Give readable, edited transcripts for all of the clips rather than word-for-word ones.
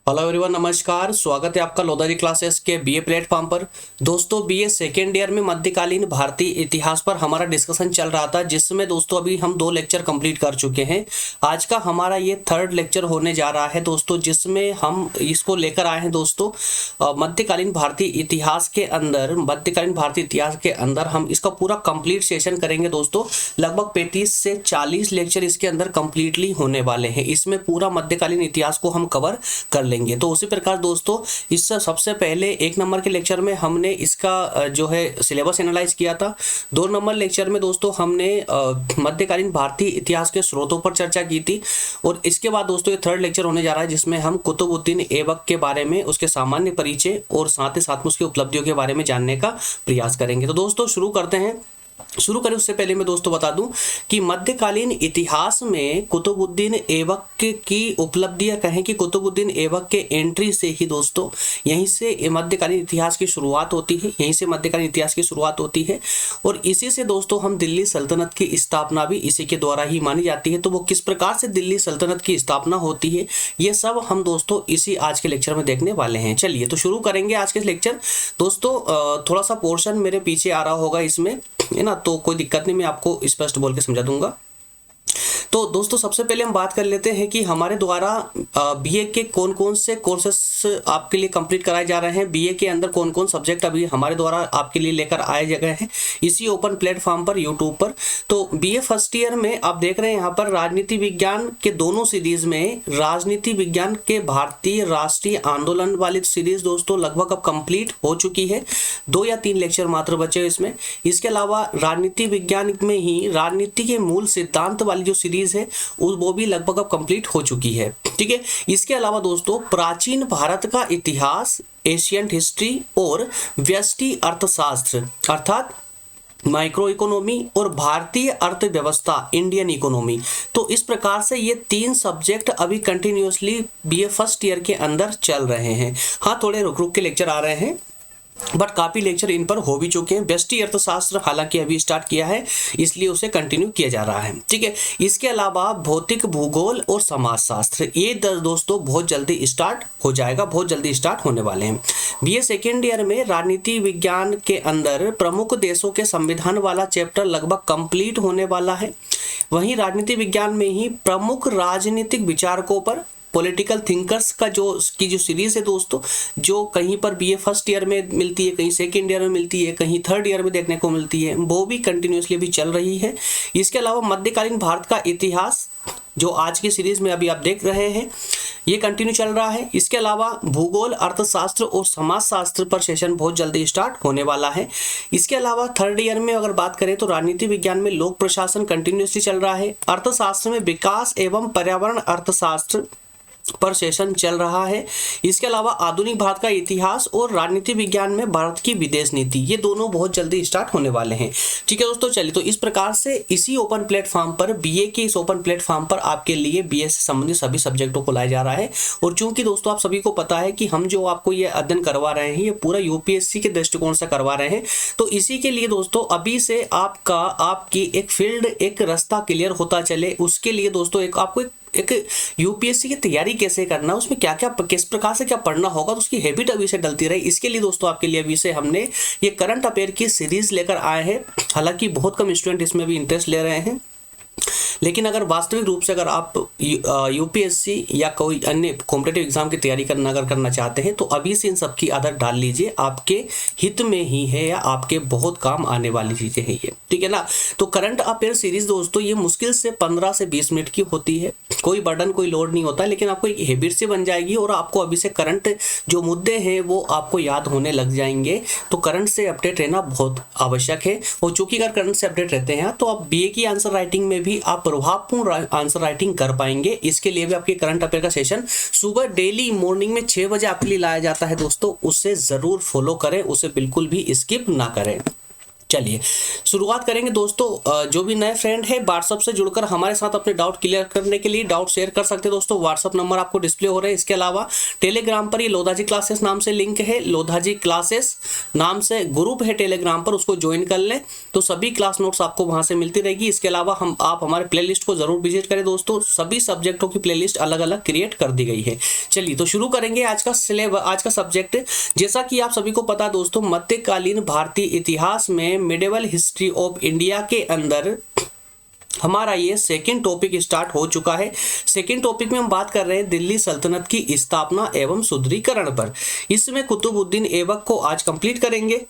Hello everyone, नमस्कार। स्वागत है आपका लोधारी क्लासेस के बीए प्लेटफॉर्म पर। दोस्तों, बीए सेकेंड ईयर में मध्यकालीन भारतीय इतिहास पर हमारा डिस्कशन चल रहा था, जिसमें दोस्तों अभी हम 2 लेक्चर कंप्लीट कर चुके हैं। आज का हमारा ये 3rd लेक्चर होने जा रहा है दोस्तों, जिसमें हम इसको लेकर आए हैं दोस्तों मध्यकालीन भारतीय इतिहास के अंदर हम इसका पूरा कंप्लीट सेशन करेंगे दोस्तों। लगभग 35 से 40 लेक्चर इसके अंदर कंप्लीटली होने वाले हैं। इसमें पूरा मध्यकालीन इतिहास को हम कवर कर लेंगे। तो उसी प्रकार दोस्तों, इससे सबसे पहले 1 नंबर के लेक्चर में हमने इसका जो है सिलेबस एनालाइज किया था। 2 नंबर लेक्चर में दोस्तों हमने मध्यकालीन भारतीय इतिहास के स्रोतों पर चर्चा की थी। और इसके बाद दोस्तों ये 3rd लेक्चर होने जा रहा है, जिसमें हम कुतुबुद्दीन ऐबक के बारे में, उसके सामान्य परिचय और साथ ही साथ में उसकी उपलब्धियों के बारे में जानने का प्रयास करेंगे। तो दोस्तों शुरू करते हैं। शुरू करें उससे पहले मैं दोस्तों बता दूं कि मध्यकालीन इतिहास में कुतुबुद्दीन ऐबक की उपलब्धियां कहें कि कुतुबुद्दीन ऐबक के एंट्री से ही दोस्तों यहीं से मध्यकालीन इतिहास की शुरुआत होती है। यहीं से मध्यकालीन इतिहास की शुरुआत होती है और इसी से दोस्तों हम दिल्ली सल्तनत की स्थापना भी इसी के द्वारा ही मानी जाती है। तो वो किस प्रकार से दिल्ली सल्तनत की स्थापना होती है, ये सब हम दोस्तों इसी आज के लेक्चर में देखने वाले हैं। चलिए तो शुरू करेंगे आज के लेक्चर। दोस्तों थोड़ा सा पोर्शन मेरे पीछे आ रहा होगा इसमें, है ना, तो कोई दिक्कत नहीं, मैं आपको स्पष्ट बोल के समझा दूंगा। तो दोस्तों सबसे पहले हम बात कर लेते हैं कि हमारे द्वारा बीए के कौन कौन से कोर्सेस आपके लिए कंप्लीट कराए जा रहे हैं। बीए के अंदर कौन कौन सब्जेक्ट अभी हमारे द्वारा आपके लिए लेकर आए गए हैं इसी ओपन प्लेटफॉर्म पर, यूट्यूब पर। तो बीए फर्स्ट ईयर में आप देख रहे हैं यहाँ पर राजनीति विज्ञान के दोनों सीरीज में, राजनीति विज्ञान के भारतीय राष्ट्रीय आंदोलन वाली सीरीज दोस्तों लगभग अब कंप्लीट हो चुकी है। 2 या 3 लेक्चर मात्र बचे इसमें। इसके अलावा राजनीति विज्ञान में ही राजनीति के मूल सिद्धांत वाली जो सीरीज है वो भी लगभग अब कंप्लीट हो चुकी है। ठीक है। इसके अलावा दोस्तों प्राचीन भारत का इतिहास, एशियंट हिस्ट्री और व्यष्टि अर्थशास्त्र अर्थात माइक्रो इकोनॉमी और भारतीय अर्थव्यवस्था, इंडियन इकोनॉमी, तो इस प्रकार से ये 3 सब्जेक्ट अभी कंटिन्यूअसली बीए फर्स्ट ईयर के अंदर चल रहे हैं। हाँ, थोड़े रुक रुक के लेक्चर आ रहे हैं, बट काफी लेक्चर इन पर हो भी चुके हैं। व्यष्टि अर्थशास्त्र हालांकि अभी स्टार्ट किया है, इसलिए उसे कंटिन्यू किया जा रहा है। ठीक है। इसके अलावा भौतिक भूगोल और समाजशास्त्र, ये दोस्तों बहुत जल्दी स्टार्ट हो जाएगा, बहुत जल्दी स्टार्ट होने वाले हैं। बीए सेकेंड ईयर में राजनीति विज्ञान के अंदर प्रमुख देशों के संविधान वाला चैप्टर लगभग कंप्लीट होने वाला है। वहीं राजनीति विज्ञान में ही प्रमुख राजनीतिक विचारकों पर, पॉलिटिकल थिंकर्स का जो सीरीज है दोस्तों, जो कहीं पर बीए फर्स्ट ईयर में मिलती है, कहीं सेकेंड ईयर में मिलती है, कहीं 3rd ईयर में देखने को मिलती है, वो भी कंटिन्यूसली अभी चल रही है। इसके अलावा मध्यकालीन भारत का इतिहास जो आज की सीरीज में अभी आप देख रहे हैं, ये कंटिन्यू चल रहा है। इसके अलावा भूगोल, अर्थशास्त्र और समाजशास्त्र पर सेशन बहुत जल्दी स्टार्ट होने वाला है। इसके अलावा 3rd ईयर में अगर बात करें तो राजनीति विज्ञान में लोक प्रशासन कंटिन्यूसली चल रहा है। अर्थशास्त्र में विकास एवं पर्यावरण अर्थशास्त्र पर सेशन चल रहा है। इसके अलावा आधुनिक भारत का इतिहास और राजनीति विज्ञान में भारत की विदेश नीति, ये दोनों बहुत जल्दी स्टार्ट होने वाले हैं। ठीक है दोस्तों, चलिए तो इस प्रकार से इसी ओपन प्लेटफॉर्म पर, बीए के इस ओपन प्लेटफॉर्म पर आपके लिए बीए से संबंधित सभी सब्जेक्टों को लाया जा रहा है। और चूंकि दोस्तों आप सभी को पता है कि हम जो आपको ये अध्ययन करवा रहे हैं ये पूरा यूपीएससी के दृष्टिकोण से करवा रहे हैं, तो इसी के लिए दोस्तों अभी से आपकी एक फील्ड, एक रास्ता क्लियर होता चले, उसके लिए दोस्तों आपको एक यूपीएससी की तैयारी कैसे करना, उसमें क्या क्या, किस प्रकार से क्या पढ़ना होगा, तो उसकी हैबिट अभी से डलती रही। इसके लिए दोस्तों आपके लिए अभी से हमने ये करंट अफेयर की सीरीज लेकर आए हैं। हालांकि बहुत कम स्टूडेंट इसमें भी इंटरेस्ट ले रहे हैं, लेकिन अगर वास्तविक रूप से अगर आप यूपीएससी या कोई अन्य कॉम्पिटिटिव एग्जाम की तैयारी करना चाहते हैं तो अभी से इन सब की आदत डाल लीजिए, आपके हित में ही है या आपके बहुत काम आने वाली चीजें हैं ये। ठीक है ना। तो करंट अफेयर सीरीज दोस्तों ये मुश्किल से 15 से 20 मिनट की होती है, कोई बर्डन, कोई लोड नहीं होता, लेकिन आपको एक हैबिट से बन जाएगी और आपको अभी से करंट जो मुद्दे हैं वो आपको याद होने लग जाएंगे। तो करंट से अपडेट रहना बहुत आवश्यक है। और चूंकि अगर करंट से अपडेट रहते हैं तो आप बीए की आंसर राइटिंग में भी आप प्रभावपूर्ण आंसर राइटिंग कर पाएंगे। इसके लिए भी आपके करंट अफेयर का सेशन सुबह डेली मॉर्निंग में 6 बजे आपके लिए लाया जाता है दोस्तों, उसे जरूर फॉलो करें, उसे बिल्कुल भी स्किप ना करें। चलिए शुरुआत करेंगे दोस्तों। जो भी नए फ्रेंड है व्हाट्सअप से जुड़कर हमारे साथ अपने डाउट क्लियर करने के लिए डाउट शेयर कर सकते हैं दोस्तों। व्हाट्सअप नंबर आपको डिस्प्ले हो रहा है। इसके अलावा टेलीग्राम पर ये लोधाजी क्लासेस नाम से लिंक है, लोधाजी क्लासेस नाम से ग्रुप है टेलीग्राम पर, उसको ज्वाइन कर लें तो सभी क्लास नोट्स आपको वहां से मिलती रहेगी। इसके अलावा आप हमारे प्लेलिस्ट को जरूर विजिट करें दोस्तों, सभी सब्जेक्टों की प्लेलिस्ट अलग अलग क्रिएट कर दी गई है। चलिए तो शुरू करेंगे आज का सिलेबस, आज का सब्जेक्ट। जैसा कि आप सभी को पता दोस्तों, मध्यकालीन भारतीय इतिहास में मिडिवल हिस्ट्री ऑफ इंडिया के अंदर हमारा ये सेकंड टॉपिक स्टार्ट हो चुका है। सेकंड टॉपिक में हम बात कर रहे हैं दिल्ली सल्तनत की स्थापना एवं सुदृढ़ीकरण पर। इसमें कुतुबुद्दीन ऐबक को आज कंप्लीट करेंगे।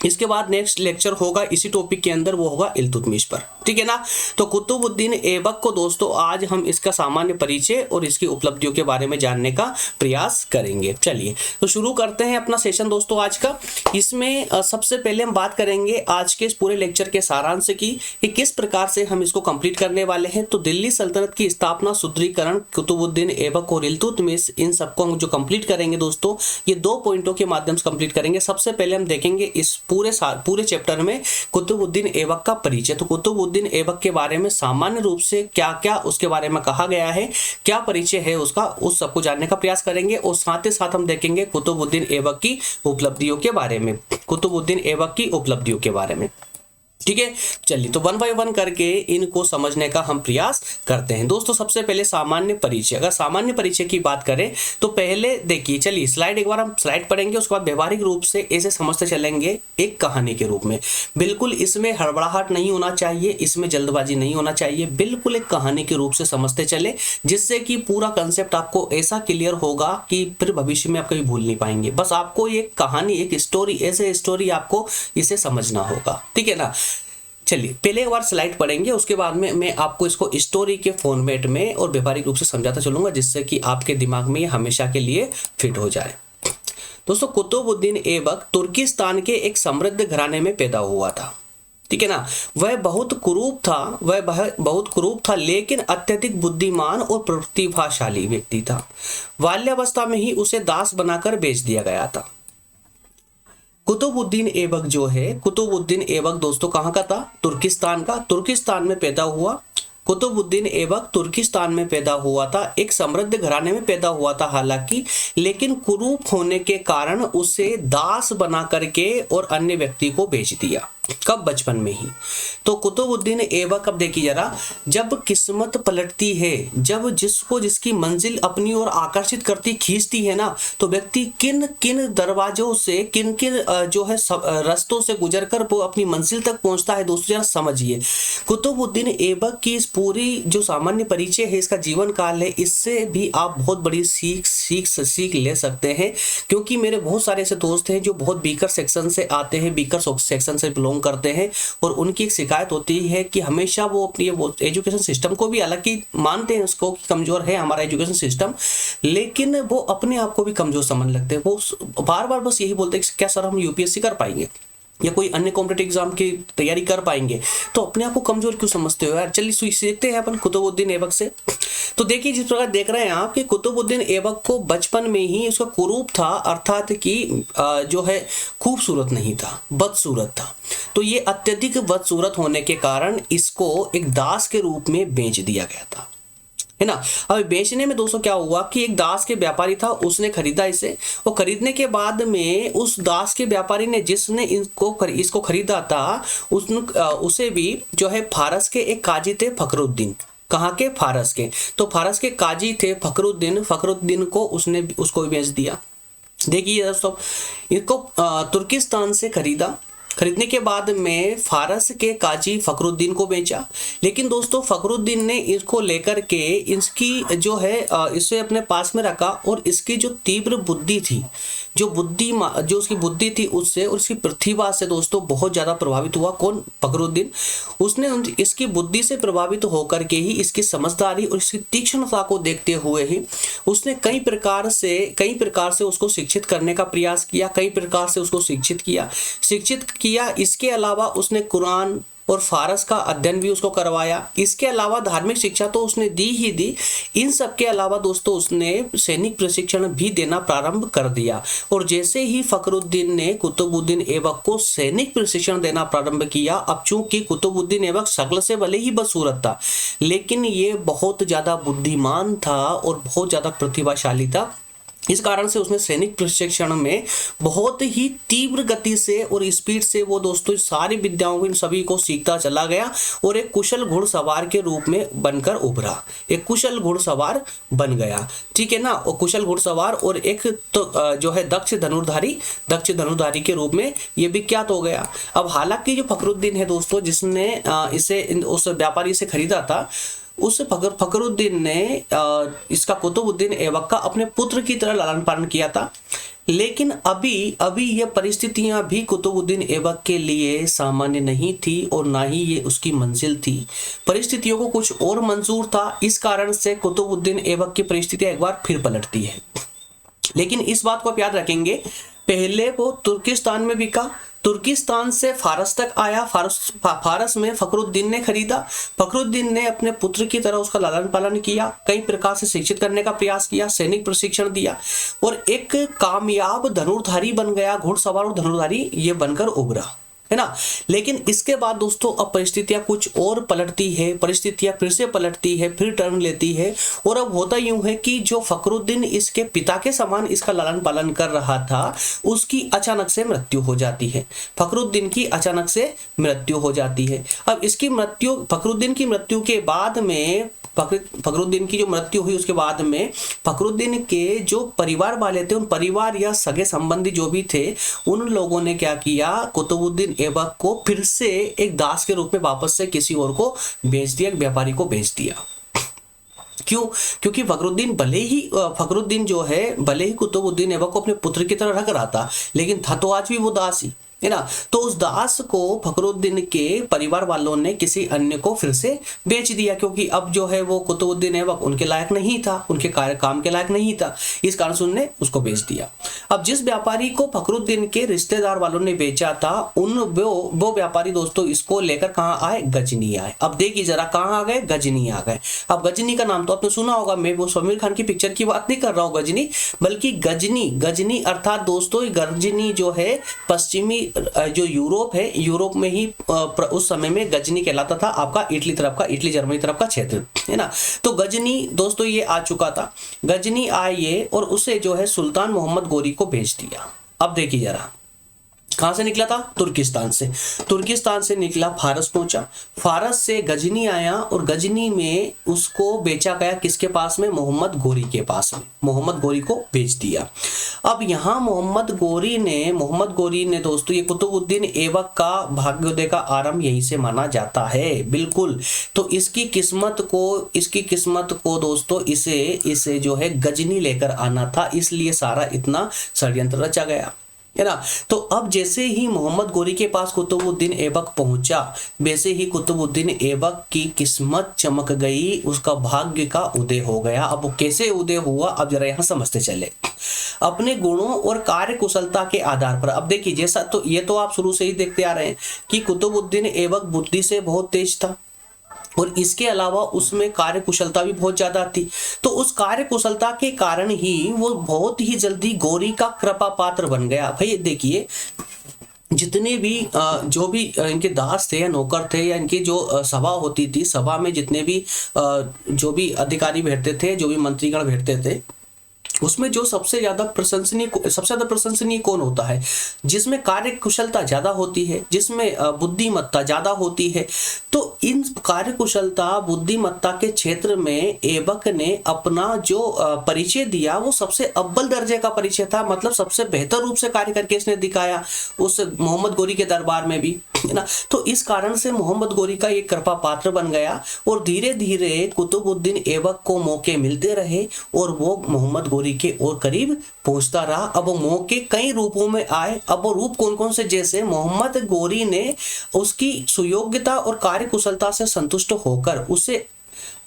इसके बाद नेक्स्ट लेक्चर होगा इसी टॉपिक के अंदर, वो होगा इल्तुतमिश पर, ठीक है ना। तो कुतुबुद्दीन ऐबक को दोस्तों आज हम इसका सामान्य परिचय और इसकी उपलब्धियों के बारे में जानने का प्रयास करेंगे। चलिए तो शुरू करते हैं अपना सेशन दोस्तों आज का। इसमें सबसे पहले हम बात करेंगे आज के इस पूरे लेक्चर के सारांश की कि किस प्रकार से हम इसको कंप्लीट करने वाले हैं। तो दिल्ली सल्तनत की स्थापना, सुदृढ़ीकरण, कुतुबुद्दीन ऐबक और इल्तुतमिश, इन सबको हम जो कंप्लीट करेंगे दोस्तों, ये 2 पॉइंटों के माध्यम से कंप्लीट करेंगे। सबसे पहले हम देखेंगे इस पूरे चैप्टर में कुतुबुद्दीन ऐबक का परिचय। तो कुतुबुद्दीन ऐबक के बारे में सामान्य रूप से क्या क्या उसके बारे में कहा गया है, क्या परिचय है उसका, उस सबको जानने का प्रयास करेंगे। और साथ ही साथ हम देखेंगे कुतुबुद्दीन ऐबक की उपलब्धियों के बारे में, कुतुबुद्दीन ऐबक की उपलब्धियों के बारे में, ठीक है। चलिए तो 1 बाय 1 करके इनको समझने का हम प्रयास करते हैं दोस्तों। सबसे पहले सामान्य परिचय। अगर सामान्य परिचय की बात करें तो पहले देखिए, चलिए स्लाइड एक बार हम स्लाइड पढ़ेंगे, उसके बाद व्यवहारिक रूप से ऐसे समझते चलेंगे एक कहानी के रूप में। बिल्कुल इसमें हड़बड़ाहट नहीं होना चाहिए, इसमें जल्दबाजी नहीं होना चाहिए, बिल्कुल एक कहानी के रूप से समझते चले, जिससे कि पूरा कंसेप्ट आपको ऐसा क्लियर होगा कि फिर भविष्य में आप कभी भूल नहीं पाएंगे। बस आपको एक कहानी, एक स्टोरी, ऐसे स्टोरी आपको इसे समझना होगा, ठीक है ना। चलिए पहले एक बार स्लाइड पढ़ेंगे, उसके बाद में मैं आपको इसको स्टोरी के फॉर्मेट में और व्यवहारिक रूप से समझाता चलूंगा, जिससे कि आपके दिमाग में ये हमेशा के लिए फिट हो जाए। दोस्तों कुतुबुद्दीन ऐबक तुर्किस्तान के एक समृद्ध घराने में पैदा हुआ था, ठीक है ना। वह बहुत कुरूप था लेकिन अत्यधिक बुद्धिमान और प्रतिभाशाली व्यक्ति था। बाल्यावस्था में ही उसे दास बनाकर बेच दिया गया था। कुतुबुद्दीन ऐबक जो है, कुतुबुद्दीन ऐबक दोस्तों कहाँ का था? तुर्किस्तान का। तुर्किस्तान में पैदा हुआ। कुतुबुद्दीन ऐबक तुर्किस्तान में पैदा हुआ था, एक समृद्ध घराने में पैदा हुआ था हालांकि, लेकिन कुरूप होने के कारण उसे दास बना करके और अन्य व्यक्ति को बेच दिया। कब? बचपन में ही। तो कुतुबुद्दीन ऐबक, अब देखिए जरा, जब किस्मत पलटती है, जब जिसको जिसकी मंजिल अपनी ओर आकर्षित करती, खींचती है ना, तो व्यक्ति किन किन दरवाजों से, किन किन जो है रास्तों से गुजरकर वो अपनी मंजिल तक पहुंचता है दोस्तों, जरा समझिए। कुतुबुद्दीन ऐबक की इस पूरी जो सामान्य परिचय है, इसका जीवन काल है, इससे भी आप बहुत बड़ी सीख ले सकते हैं। क्योंकि मेरे बहुत सारे ऐसे दोस्त हैं जो बहुत वीकर सेक्शन से आते हैं, वीकर सेक्शन से बिलोंग करते हैं, और उनकी एक शिकायत होती है कि हमेशा वो अपनी एजुकेशन सिस्टम को भी, हालांकि मानते हैं उसको कि कमजोर है हमारा एजुकेशन सिस्टम, लेकिन वो अपने आप को भी कमजोर समझ लगते हैं। वो बार बार बस यही बोलते हैं कि क्या सर हम यूपीएससी कर पाएंगे या कोई अन्य कॉम्पिटिटिव एग्जाम की तैयारी कर पाएंगे, तो अपने आप को कमजोर क्यों समझते हो यार। चलिए सीखते हैं अपन कुतुबुद्दीन ऐबक से। तो देखिए जिस प्रकार देख रहे हैं आप कि कुतुबुद्दीन ऐबक को बचपन में ही उसका कुरूप था, अर्थात कि जो है खूबसूरत नहीं था, बदसूरत था। तो ये अत्यधिक बदसूरत होने के कारण इसको एक दास के रूप में बेच दिया गया था, है ना। अब बेचने में दोस्तों क्या हुआ कि एक दास के व्यापारी था, उसने खरीदा इसे, और खरीदने के बाद में उस दास के व्यापारी ने, जिसने इसको खरीदा था, उसे भी जो है फारस के एक काजी थे फखरुद्दीन। कहाँ के? फारस के। तो फारस के काजी थे फखरुद्दीन को उसको भी बेच दिया। देखिए दोस्तों, इसको तुर्किस्तान से खरीदने के बाद में फारस के काजी फखरुद्दीन को बेचा। लेकिन दोस्तों फखरुद्दीन ने इसको लेकर के इसकी जो है इसे अपने पास में रखा, और इसकी जो तीव्र बुद्धि थी, जो उसकी बुद्धि थी, उससे और उसकी प्रतिभा से दोस्तों बहुत ज़्यादा प्रभावित हुआ। कौन? फखरुद्दीन। उसने इसकी बुद्धि से प्रभावित होकर के ही, इसकी समझदारी और इसकी तीक्ष्णता को देखते हुए ही उसने कई प्रकार से उसको शिक्षित करने का प्रयास किया, कई प्रकार से उसको शिक्षित किया। इसके अलावा उसने कुरान, और फारस का अध्ययन भी उसको करवाया। इसके अलावा धार्मिक शिक्षा तो उसने दी ही दी, इन सब के अलावा दोस्तों उसने सैनिक प्रशिक्षण भी देना प्रारंभ कर दिया। और जैसे ही फखरुद्दीन ने कुतुबुद्दीन ऐबक को सैनिक प्रशिक्षण देना प्रारंभ किया, अब चूंकि कुतुबुद्दीन ऐबक शक्ल से भले ही बदसूरत था, लेकिन ये बहुत ज्यादा बुद्धिमान था और बहुत ज्यादा प्रतिभाशाली था। इस कारण से उसने सैनिक प्रशिक्षण में बहुत ही तीव्र गति से और स्पीड से वो दोस्तों सारी विद्याओं को, इन सभी को सीखता चला गया और एक कुशल घुड़सवार के रूप में बनकर उभरा, एक कुशल घुड़सवार बन गया। ठीक है ना, और कुशल घुड़सवार और एक तो जो है दक्ष धनुर्धारी के रूप में ये विख्यात हो गया। अब हालांकि जो फखरुद्दीन है दोस्तों, जिसने इसे उस व्यापारी से खरीदा था, उस फखरुद्दीन ने इसका कुतुबुद्दीन ऐबक का अपने पुत्र की तरह लालन पालन किया था। लेकिन अभी ये परिस्थितियां भी कुतुबुद्दीन ऐबक के लिए सामान्य नहीं थी और ना ही ये उसकी मंजिल थी। परिस्थितियों को कुछ और मंजूर था। इस कारण से कुतुबुद्दीन ऐबक की परिस्थितियां एक बार फिर पलटती है। लेकिन इस बात को आप याद रखेंगे, पहले वो तुर्किस्तान में बिका, तुर्किस्तान से फारस तक आया, फारस में फखरुद्दीन ने खरीदा। फखरुद्दीन ने अपने पुत्र की तरह उसका लालन पालन किया, कई प्रकार से शिक्षित करने का प्रयास किया, सैनिक प्रशिक्षण दिया और एक कामयाब धनुर्धारी बन गया, घुड़सवार और धनुर्धारी ये बनकर उभरा, है ना। लेकिन इसके बाद दोस्तों अब परिस्थितियां कुछ और पलटती है, परिस्थितियां फिर से पलटती है, फिर टर्न लेती है। और अब होता यूं है कि जो फखरुद्दीन इसके पिता के समान इसका लालन पालन कर रहा था, उसकी अचानक से मृत्यु हो जाती है। फखरुद्दीन की अचानक से मृत्यु हो जाती है। अब इसकी मृत्यु, फखरुद्दीन की मृत्यु के बाद में, फखरुद्दीन की जो मृत्यु हुई उसके बाद में फखरुद्दीन के जो परिवार वाले थे, उन परिवार या सगे संबंधी जो भी थे, उन लोगों ने क्या किया, कुतुबुद्दीन ऐबक को फिर से एक दास के रूप में वापस से किसी और को बेच दिया, एक व्यापारी को बेच दिया। क्यों? क्योंकि फखरुद्दीन जो है भले ही कुतुबुद्दीन ऐबक को अपने पुत्र की तरह रख रहा था, लेकिन था तो आज भी वो दास ही, है ना। तो उस दास को फखरुद्दीन के परिवार वालों ने किसी अन्य को फिर से बेच दिया, क्योंकि अब जो है वो कुतुबुद्दीन ऐबक उनके लायक नहीं था, उनके काम के लायक नहीं था, इस कारण से उन्होंने उसको बेच दिया। अब जिस व्यापारी को फखरुद्दीन के रिश्तेदार वालों ने बेचा था, वो व्यापारी दोस्तों इसको लेकर कहाँ आए, गजनी आए। अब देखिए जरा कहाँ आ गए, गजनी आ गए। अब गजनी का नाम तो आपने सुना होगा, मैं वो आमिर खान की पिक्चर की बात नहीं कर रहा हूँ गजनी, बल्कि गजनी अर्थात दोस्तों गजनी जो है पश्चिमी जो यूरोप है, यूरोप में ही उस समय में गजनी कहलाता था आपका इटली तरफ का, इटली जर्मनी तरफ का क्षेत्र, है ना। तो गजनी दोस्तों ये आ चुका था, गजनी आए और उसे जो है सुल्तान मोहम्मद गोरी को भेज दिया। अब देखिए जरा कहां से निकला था, तुर्किस्तान से निकला, फारस पहुंचा, फारस से गजनी आया और गजनी में उसको बेचा गया किसके पास में, मोहम्मद गोरी के पास में, मोहम्मद गोरी को बेच दिया। अब यहाँ मोहम्मद गोरी ने दोस्तों ये कुतुबुद्दीन ऐबक का भाग्योदय का आरंभ यहीं से माना जाता है, बिल्कुल। तो इसकी किस्मत को दोस्तों इसे जो है गजनी लेकर आना था, इसलिए सारा इतना षड्यंत्र रचा गया, है ना। तो अब जैसे ही मोहम्मद गोरी के पास कुतुबुद्दीन ऐबक पहुंचा, वैसे ही कुतुबुद्दीन ऐबक की किस्मत चमक गई, उसका भाग्य का उदय हो गया। अब वो कैसे उदय हुआ, अब जरा यहां समझते चले। अपने गुणों और कार्य कुशलता के आधार पर, अब देखिए जैसा तो ये तो आप शुरू से ही देखते आ रहे हैं कि कुतुबुद्दीन ऐबक बुद्धि से बहुत तेज था और इसके अलावा उसमें कार्य कुशलता भी बहुत ज्यादा थी। तो उस कार्य कुशलता के कारण ही वो बहुत ही जल्दी गोरी का कृपा पात्र बन गया। भाई देखिए जितने भी जो भी इनके दास थे या नौकर थे या इनकी जो सभा होती थी, सभा में जितने भी जो भी अधिकारी बैठते थे, जो भी मंत्रीगण बैठते थे, उसमें जो सबसे ज्यादा प्रशंसनीय कौन होता है, जिसमें कार्य कुशलता ज्यादा होती है, जिसमें बुद्धिमत्ता ज्यादा होती है। तो इन कार्य कुशलता बुद्धिमत्ता के क्षेत्र में ऐबक ने अपना जो परिचय दिया वो सबसे अव्वल दर्जे का परिचय था, मतलब सबसे बेहतर रूप से कार्य करके इसने दिखाया उस मोहम्मद गोरी के दरबार में भी, है ना। तो इस कारण से मोहम्मद गोरी का एक कृपा पात्र बन गया और धीरे धीरे कुतुबुद्दीन ऐबक को मौके मिलते रहे और वो मोहम्मद गोरी के और करीब पहुंचता रहा। अब वो मौके कई रूपों में आए। अब वो रूप कौन कौन से, जैसे मोहम्मद गोरी ने उसकी सुयोग्यता और कार्य कुशलता से संतुष्ट होकर उसे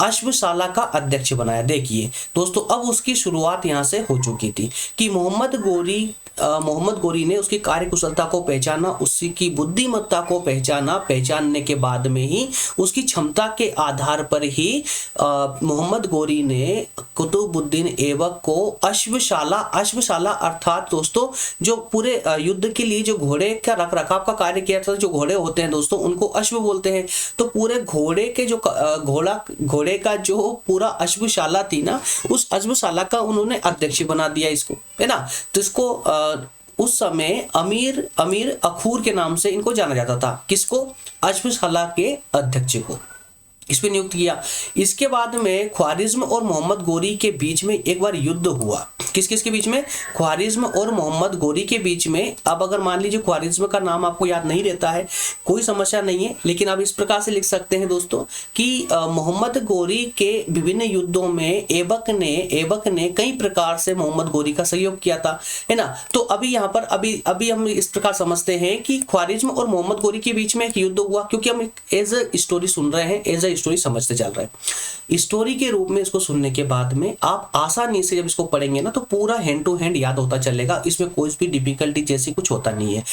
अश्वशाला का अध्यक्ष बनाया। देखिए दोस्तों अब उसकी शुरुआत यहां से हो चुकी थी कि मोहम्मद गोरी मोहम्मद गोरी ने उसकी कार्यकुशलता को पहचाना, उसकी बुद्धिमत्ता को पहचाना, पहचानने के बाद में ही उसकी क्षमता के आधार पर ही मोहम्मद गोरी ने कुतुबुद्दीन ऐबक को अश्वशाला अर्थात दोस्तों जो पूरे युद्ध के लिए जो घोड़े का रखरखाव का कार्य किया था, जो घोड़े होते हैं दोस्तों उनको अश्व बोलते हैं, तो पूरे घोड़े के जो घोड़े का जो पूरा अश्वशाला थी ना, उस अश्वशाला का उन्होंने अध्यक्ष बना दिया इसको, है ना। तो इसको उस समय अमीर अखूर के नाम से इनको जाना जाता था। किसको? अश्वशाला के अध्यक्ष को इस पे नियुक्त किया। इसके बाद में ख्वारिज्म और मोहम्मद गोरी के बीच में एक बार युद्ध हुआ। किस किस के बीच में? ख्वारिज्म और मोहम्मद गोरी के बीच में। अब अगर मान लीजिए ख्वारिज्म का नाम आपको याद नहीं रहता है, कोई समस्या नहीं है, लेकिन आप इस प्रकार से लिख सकते हैं दोस्तों कि मोहम्मद गोरी के विभिन्न युद्धों में ऐबक ने कई प्रकार से मोहम्मद गोरी का सहयोग किया था, है ना। तो अभी यहाँ पर अभी हम इस प्रकार समझते हैं कि ख्वारिज्म और मोहम्मद गोरी के बीच में एक युद्ध हुआ, क्योंकि हम एज अ स्टोरी सुन रहे हैं, एज अ स्टोरी समझते चल रहे हैं। स्टोरी के रूप में इसको सुनने के बाद में आप आसानी से जब इसको पढ़ेंगे ना तो पूरा हैंड टू हैंड याद होता चलेगा, इसमें कोई भी डिफिकल्टी जैसी कुछ होता नहीं है।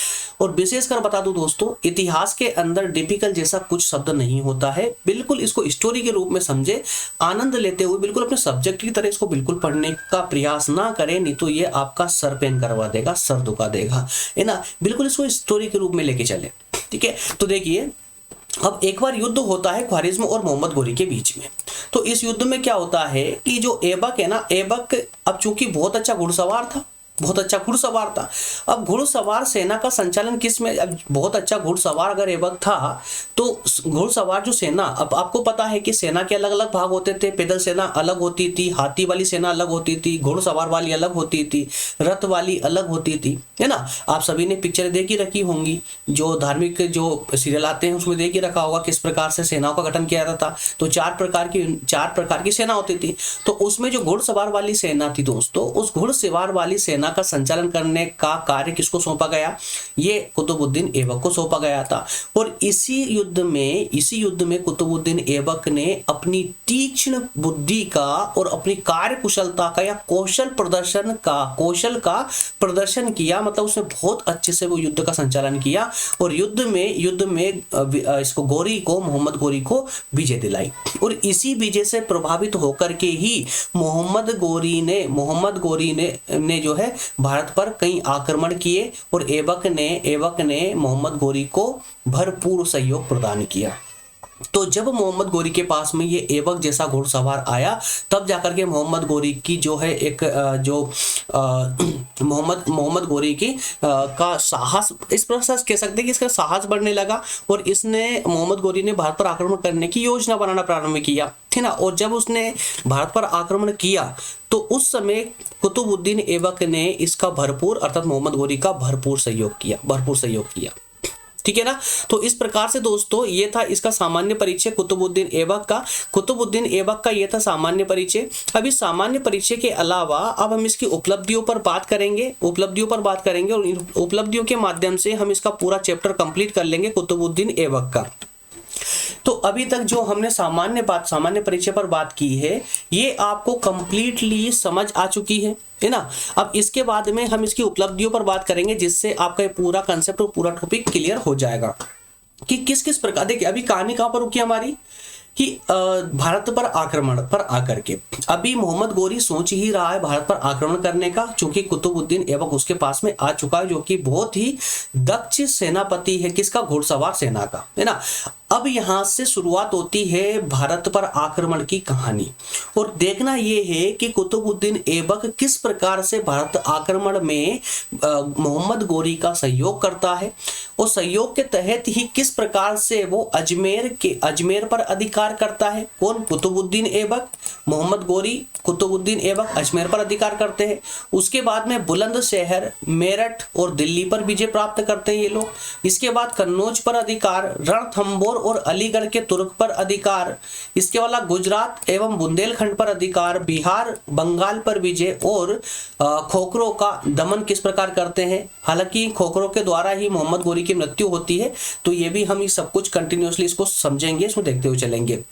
और विशेषकर बता दूं दोस्तों, इतिहास के अंदर डिफिकल्ट जैसा कुछ शब्द नहीं होता है। बिल्कुल इसको स्टोरी के रूप में समझे, आनंद लेते हुए बिल्कुल अपने सब्जेक्ट की तरह इसको बिल्कुल पढ़ने का प्रयास ना करें, नहीं तो ये आपका सर पेन करवा देगा, सर दुखा देगा, है ना। बिल्कुल इसको स्टोरी के रूप में लेके चले, ठीक है। तो देखिए अब एक बार युद्ध होता है ख्वारिज्म और मोहम्मद गोरी के बीच में। तो इस युद्ध में क्या होता है कि जो ऐबक है ना, ऐबक अब चूंकि बहुत अच्छा घुड़सवार था, अब घुड़सवार सेना का संचालन किस में? अब बहुत अच्छा घुड़सवार अगर ऐबक था तो घुड़सवार जो सेना, अब आपको पता है कि सेना के अलग अलग भाग होते थे। पैदल सेना अलग होती थी, हाथी वाली सेना अलग होती थी, घुड़सवार वाली अलग होती थी, रथ वाली अलग होती थी, है ना। आप सभी ने पिक्चर देखी रखी होंगी, जो धार्मिक जो सीरियल आते हैं उसमें देखी रखा होगा किस प्रकार से सेनाओं का गठन किया जाता था। तो चार प्रकार की सेना होती थी। तो उसमें जो घुड़सवार वाली सेना थी दोस्तों, उस घुड़सवार वाली सेना का संचालन करने का कार्य किसको सौंपा गया? ये कुतुबुद्दीन ऐबक को सौंपा गया था। और इसी युद्ध में कुतुबुद्दीन ऐबक ने अपनी तीक्ष्ण बुद्धि का और अपनी कार्य कुशलता का या कौशल का प्रदर्शन किया। मतलब उसने बहुत अच्छे से वो युद्ध का संचालन किया और युद्ध में इसको मोहम्मद गोरी को विजय दिलाई। और इसी विजय से प्रभावित होकर के ही मोहम्मद गोरी ने जो है भारत पर कई आक्रमण किए और ऐबक ने मोहम्मद गोरी को भरपूर सहयोग प्रदान किया। तो जब मोहम्मद गोरी के पास में ये ऐबक जैसा घुड़सवार आया, तब जाकर के मोहम्मद गोरी की जो है मोहम्मद गोरी की का साहस, इस प्रकार कह सकते हैं कि इसका साहस बढ़ने लगा और मोहम्मद गोरी ने भारत पर आक्रमण करने की योजना बनाना प्रारंभ किया, ठीक ना। और जब उसने भारत पर आक्रमण किया तो उस समय कुतुबुद्दीन ऐबक ने इसका भरपूर अर्थात मोहम्मद गोरी का भरपूर सहयोग किया, ठीक है ना। तो इस प्रकार से दोस्तों ये था इसका सामान्य परिचय कुतुबुद्दीन ऐबक का ये था सामान्य परिचय। अभी सामान्य परिचय के अलावा अब हम इसकी उपलब्धियों पर बात करेंगे और इन उपलब्धियों के माध्यम से हम इसका पूरा चैप्टर कंप्लीट कर लेंगे कुतुबुद्दीन ऐबक का। तो अभी तक जो हमने सामान्य परिचय पर बात की है, ये आपको कंप्लीटली समझ आ चुकी है ना। अब इसके बाद में हम इसकी उपलब्धियों पर बात करेंगे, जिससे आपका ये पूरा कंसेप्ट और पूरा टॉपिक क्लियर हो जाएगा कि किस प्रकार। देखिए अभी कहानी कहां पर रुकी हमारी कि भारत पर आक्रमण पर आकर के अभी मोहम्मद गोरी सोच ही रहा है भारत पर आक्रमण करने का, चूंकि कुतुबुद्दीन ऐबक उसके पास में आ चुका है, जो कि बहुत ही दक्ष सेनापति है, किसका? घुड़सवार सेना का, है ना। अब यहां से शुरुआत होती है भारत पर आक्रमण की कहानी और देखना यह है कि कुतुबुद्दीन ऐबक किस प्रकार से भारत आक्रमण में मोहम्मद गोरी का सहयोग करता है और सहयोग के तहत ही किस प्रकार से वो अजमेर पर अधिकार करता है। कौन? कुतुबुद्दीन ऐबक, मोहम्मद गोरी, कुतुबुद्दीन ऐबक अजमेर पर अधिकार करते हैं। उसके बाद में बुलंदशहर, मेरठ और दिल्ली पर विजय प्राप्त करते हैं ये लोग। इसके बाद कन्नौज पर अधिकार, रणथंबोर और अलीगढ़ के तुर्क पर अधिकार, इसके अलावा गुजरात एवं बुंदेलखंड पर अधिकार, बिहार बंगाल पर विजय और खोखरों का दमन किस प्रकार करते हैं। हालांकि खोखरों के द्वारा ही मोहम्मद गोरी की मृत्यु होती है, तो ये भी हम सब कुछ कंटिन्यूअसली इसको समझेंगे, इसमें देखते हुए चलेंगे।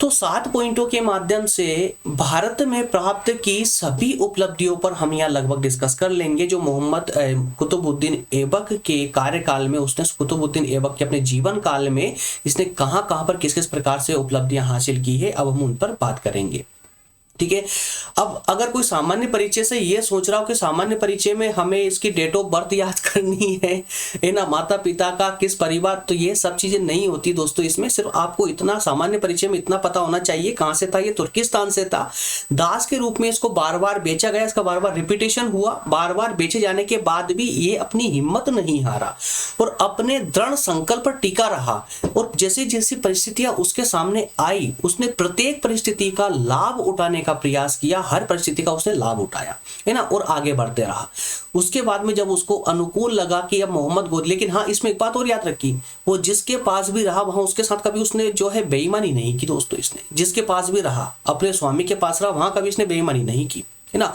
तो 7 पॉइंटों के माध्यम से भारत में प्राप्त की सभी उपलब्धियों पर हम यहाँ लगभग डिस्कस कर लेंगे। जो मोहम्मद कुतुबुद्दीन ऐबक के कार्यकाल में, उसने कुतुबुद्दीन ऐबक के अपने जीवन काल में इसने कहाँ कहाँ पर किस किस प्रकार से उपलब्धियां हासिल की है, अब हम उन पर बात करेंगे। ठीक है। अब अगर कोई सामान्य परिचय से ये सोच रहा हो कि सामान्य परिचय में हमें इसकी डेट ऑफ बर्थ याद करनी है ना, माता पिता का किस परिवार, तो ये सब चीजें नहीं होती दोस्तों। इसमें सिर्फ आपको इतना सामान्य परिचय में इतना पता होना चाहिए कहां से था, ये तुर्किस्तान से था। दास के रूप में इसको बार बार बेचा गया, इसका बार बार रिपीटेशन हुआ। बार बार बेचे जाने के बाद भी ये अपनी हिम्मत नहीं हारा और अपने दृढ़ संकल्प पर टिका रहा, और जैसी जैसी परिस्थितियां उसके सामने आई उसने प्रत्येक परिस्थिति का लाभ उठाने का प्रयास किया, हर परिस्थिति का उसने लाभ उठाया, है ना, और आगे बढ़ते रहा। उसके बाद में जब उसको अनुकूल लगा कि अब मोहम्मद गोरी, लेकिन हाँ इसमें एक बात और याद रखी, वो जिसके पास भी रहा वहां उसके साथ कभी उसने जो है बेईमानी नहीं की दोस्तों। इसने जिसके पास भी रहा, अपने स्वामी के पास रहा, वहां कभी इसने बेईमानी नहीं की, है ना।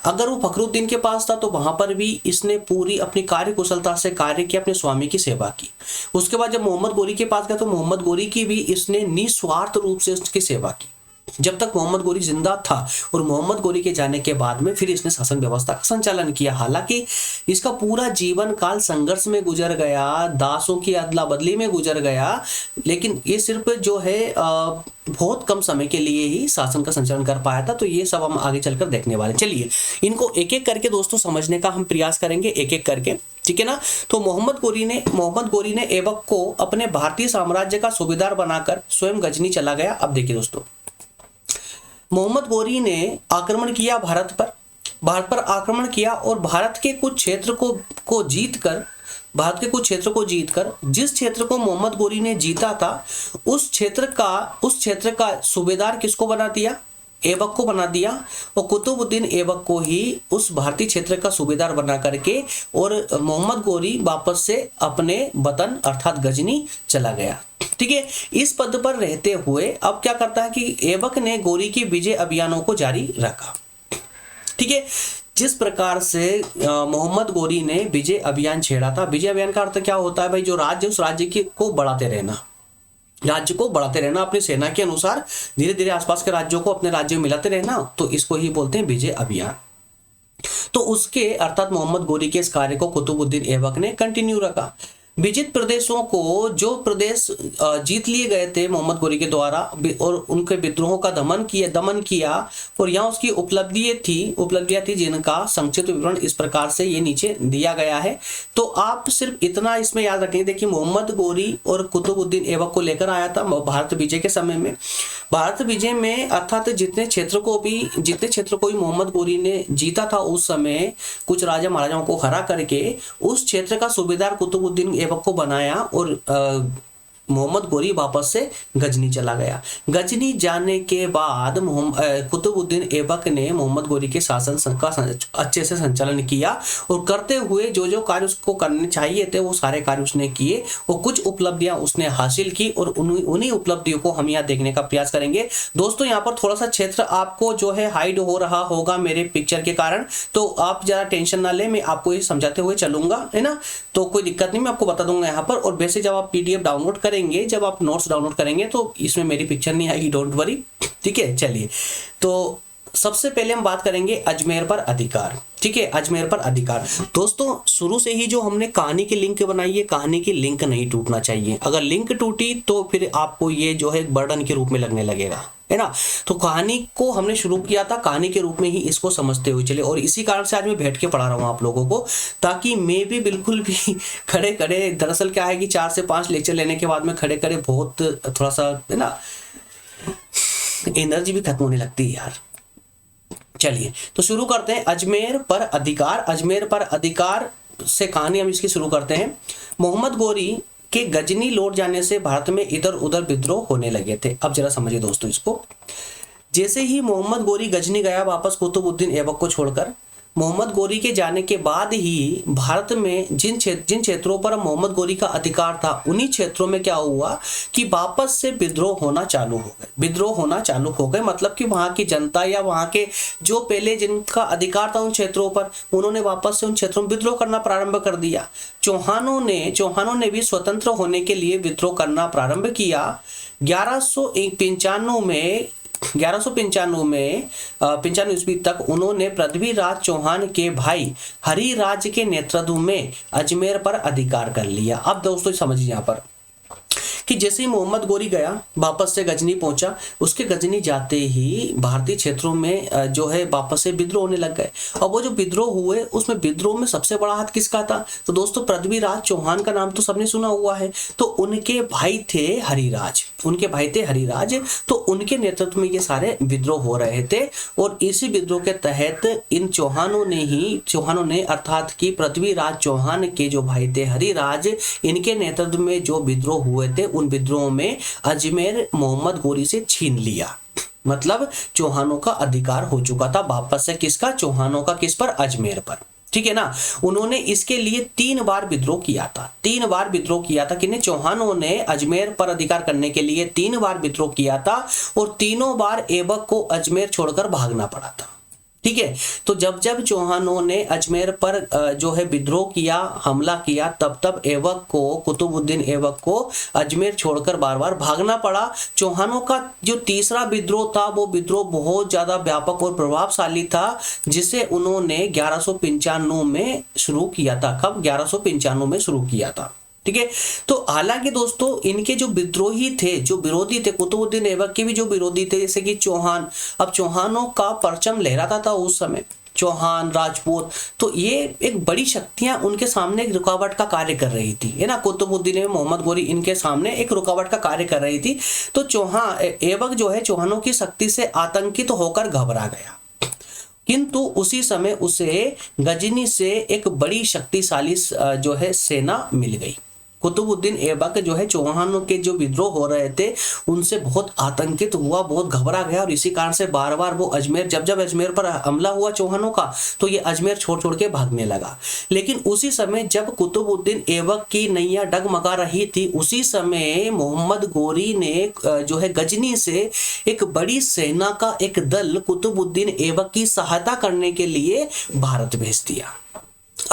अगर वो फखरुद्दीन के पास था तो वहां पर भी इसने पूरी अपनी कार्य कुशलता से कार्य किया, अपने स्वामी की सेवा की। उसके बाद जब मोहम्मद गोरी के पास गया तो मोहम्मद गोरी की भी इसने निस्वार्थ रूप से उसकी सेवा की जब तक मोहम्मद गोरी जिंदा था, और मोहम्मद गोरी के जाने के बाद में फिर इसने शासन व्यवस्था का संचालन किया। हालांकि इसका पूरा जीवन काल संघर्ष में गुजर गया, दासों की अदला बदली में गुजर गया, लेकिन ये सिर्फ जो है बहुत कम समय के लिए ही शासन का संचालन कर पाया था। तो ये सब हम आगे चलकर देखने वाले। चलिए इनको एक एक करके दोस्तों समझने का हम प्रयास करेंगे, एक एक करके, ठीक है ना। तो मोहम्मद गोरी ने ऐबक को अपने भारतीय साम्राज्य का सूबेदार बनाकर स्वयं गजनी चला गया। अब देखिए दोस्तों, मोहम्मद गोरी ने आक्रमण किया भारत पर आक्रमण किया, और भारत के कुछ क्षेत्र को जीतकर जिस क्षेत्र को मोहम्मद गोरी ने जीता था उस क्षेत्र का सूबेदार किसको बना दिया, ऐबक को बना दिया, और कुतुबुद्दीन ऐबक को ही उस भारतीय क्षेत्र का सूबेदार बना करके और मोहम्मद गोरी वापस से अपने वतन अर्थात गजनी चला गया। ठीक है। इस पद पर रहते हुए अब क्या करता है कि ऐबक ने गोरी के विजय अभियानों को जारी रखा। ठीक है। जिस प्रकार से मोहम्मद गोरी ने विजय अभियान छेड़ा था, विजय अभियान का अर्थ क्या होता है भाई, जो राज्य उस राज्य को बढ़ाते रहना, अपनी सेना के अनुसार धीरे धीरे आसपास के राज्यों को अपने राज्य में मिलाते रहना, तो इसको ही बोलते हैं विजय अभियान। तो उसके अर्थात मोहम्मद गोरी के इस कार्य को कुतुबुद्दीन ऐबक ने कंटिन्यू रखा। विजित प्रदेशों को, जो प्रदेश जीत लिए गए थे मोहम्मद गोरी के द्वारा, और उनके विद्रोहों का दमन किया, और यहाँ उसकी उपलब्धियां थी जिनका संक्षिप्त विवरण इस प्रकार से ये नीचे दिया गया है। तो आप सिर्फ इतना इसमें याद रखेंगे, देखिए मोहम्मद गोरी और कुतुबुद्दीन ऐबक को लेकर आया था भारत विजय के समय में। भारत विजय में अर्थात जितने क्षेत्र को भी मोहम्मद गोरी ने जीता था उस समय, कुछ राजा महाराजाओं को हरा करके उस क्षेत्र का सूबेदार कुतुबुद्दीन ऐबक को बनाया, और मोहम्मद गोरी वापस से गजनी चला गया। गजनी जाने के बाद कुतुबुद्दीन ऐबक ने मोहम्मद गोरी के शासन का अच्छे से संचालन किया, और करते हुए जो कार्य उसको करने चाहिए थे वो सारे कार्य उसने किए, और कुछ उपलब्धियां उसने हासिल की, और उन्हीं उपलब्धियों को हम यहाँ देखने का प्रयास करेंगे। दोस्तों यहाँ पर थोड़ा सा क्षेत्र आपको जो है हाइड हो रहा होगा मेरे पिक्चर के कारण, तो आप जरा टेंशन ना ले, मैं आपको ये समझाते हुए चलूंगा, है ना, तो कोई दिक्कत नहीं, मैं आपको बता दूंगा यहाँ पर। और वैसे जब आप PDF डाउनलोड करेंगे, जब आप नोट्स डाउनलोड करेंगे तो इसमें मेरी पिक्चर नहीं आएगी, डोंट वरी, ठीक है। चलिए, तो सबसे पहले हम बात करेंगे अजमेर पर अधिकार। ठीक है, अजमेर पर अधिकार। दोस्तों शुरू से ही जो हमने कहानी की लिंक बनाई है, कहानी की लिंक नहीं टूटना चाहिए। अगर लिंक टूटी तो फिर आपको ये जो है बर्डन के रूप में लगने लगेगा, है ना। तो कहानी को हमने शुरू किया था, कहानी के रूप में ही इसको समझते हुए चले, और इसी कारण से आज मैं बैठ के पढ़ा रहा हूँ आप लोगों को, ताकि मैं भी बिल्कुल भी खड़े दरअसल क्या है कि 4 से 5 लेक्चर लेने के बाद में खड़े बहुत थोड़ा सा, है ना, एनर्जी भी खत्म होने लगती है यार। चलिए तो शुरू करते हैं अजमेर पर अधिकार। अजमेर पर अधिकार से कहानी हम इसकी शुरू करते हैं। मोहम्मद गोरी के गजनी लौट जाने से भारत में इधर उधर विद्रोह होने लगे थे। अब जरा समझिए दोस्तों इसको। जैसे ही मोहम्मद गोरी गजनी गया वापस कुतुबुद्दीन ऐबक को छोड़कर, मोहम्मद गोरी के जाने के बाद ही भारत में जिन क्षेत्रों पर मोहम्मद गोरी का अधिकार था, उन्हीं क्षेत्रों में क्या हुआ कि वापस से विद्रोह होना चालू हो गए। मतलब कि वहां की जनता या वहां के जो पहले जिनका अधिकार था उन क्षेत्रों पर, उन्होंने वापस से उन क्षेत्रों में विद्रोह करना प्रारंभ कर दिया। चौहानों ने भी स्वतंत्र होने के लिए विद्रोह करना प्रारंभ किया। 1195 ईस्वी तक उन्होंने पृथ्वीराज चौहान के भाई हरिराज के नेतृत्व में अजमेर पर अधिकार कर लिया। अब दोस्तों समझिए यहाँ पर कि जैसे ही मोहम्मद गोरी गया, वापस से गजनी पहुंचा, उसके गजनी जाते ही भारतीय क्षेत्रों में जो है वापस से विद्रोह होने लग गए। और वो जो विद्रोह हुए, उसमें विद्रोह में सबसे बड़ा हाथ किसका था? तो दोस्तों पृथ्वीराज चौहान का नाम तो सबने सुना हुआ है। तो उनके भाई थे हरिराज, तो उनके नेतृत्व में ये सारे विद्रोह हो रहे थे। और इसी विद्रोह के तहत इन चौहानों ने अर्थात कि पृथ्वीराज चौहान के जो भाई थे हरिराज, इनके नेतृत्व में जो विद्रोह हुए थे, उन विद्रोह में अजमेर मोहम्मद गोरी से छीन लिया। मतलब चौहानों का अधिकार हो चुका था वापस से किसका? चौहानों का किस पर? अजमेर पर। ठीक है ना। उन्होंने इसके लिए 3 बार विद्रोह किया था। किन्हें? चौहानों ने अजमेर पर अधिकार करने के लिए 3 बार विद्रोह किया था और तीनों बार ऐबक को अजमेर छोड़कर भागना पड़ा था। ठीक है। तो जब चौहानों ने अजमेर पर जो है विद्रोह किया, हमला किया, तब ऐबक को, कुतुबुद्दीन ऐबक को अजमेर छोड़कर बार बार भागना पड़ा। चौहानों का जो तीसरा विद्रोह था, वो विद्रोह बहुत ज्यादा व्यापक और प्रभावशाली था, जिसे उन्होंने 1195 में शुरू किया था। कब? 1195 में शुरू किया था। ठीक है। तो हालांकि दोस्तों इनके जो विद्रोही थे, जो विरोधी थे, कुतुबुद्दीन ऐबक के भी जो विरोधी थे, जैसे कि चौहान, अब चौहानों का परचम लहराता था उस समय, चौहान, राजपूत, तो ये एक बड़ी शक्तियां उनके सामने एक रुकावट का कार्य कर रही थी, है ना। कुतुबुद्दीन मोहम्मद गोरी इनके सामने एक रुकावट का कार्य कर रही थी। तो ऐबक जो है चौहानों की शक्ति से आतंकित होकर घबरा गया, किंतु उसी समय उसे गजनी से एक बड़ी शक्तिशाली जो है सेना मिल गई। कुतुबुद्दीन ऐबक जो है चौहानों के जो विद्रोह हो रहे थे उनसे बहुत आतंकित हुआ, बहुत घबरा गया, और इसी कारण से बार बार वो अजमेर, जब अजमेर पर हमला हुआ चौहानों का, तो ये अजमेर छोड़ के भागने लगा। लेकिन उसी समय जब कुतुबुद्दीन ऐबक की नैया डगमगा रही थी, उसी समय मोहम्मद गोरी ने जो है गजनी से एक बड़ी सेना का एक दल कुतुबुद्दीन ऐबक की सहायता करने के लिए भारत भेज दिया।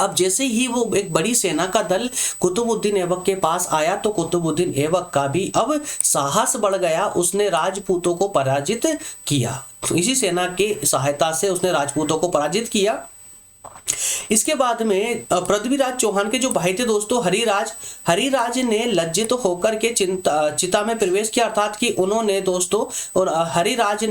अब जैसे ही वो एक बड़ी सेना का दल कुतुबुद्दीन ऐबक के पास आया, तो कुतुबुद्दीन ऐबक का भी अब साहस बढ़ गया, उसने राजपूतों को पराजित किया। तो इसी सेना की सहायता से उसने राजपूतों को पराजित किया। इसके बाद में पृथ्वीराज चौहान के जो भाई थे दोस्तों हरिराज ने लज्जित होकर के चिता में प्रवेश किया, अर्थात कि उन्होंने दोस्तों, और हरिराज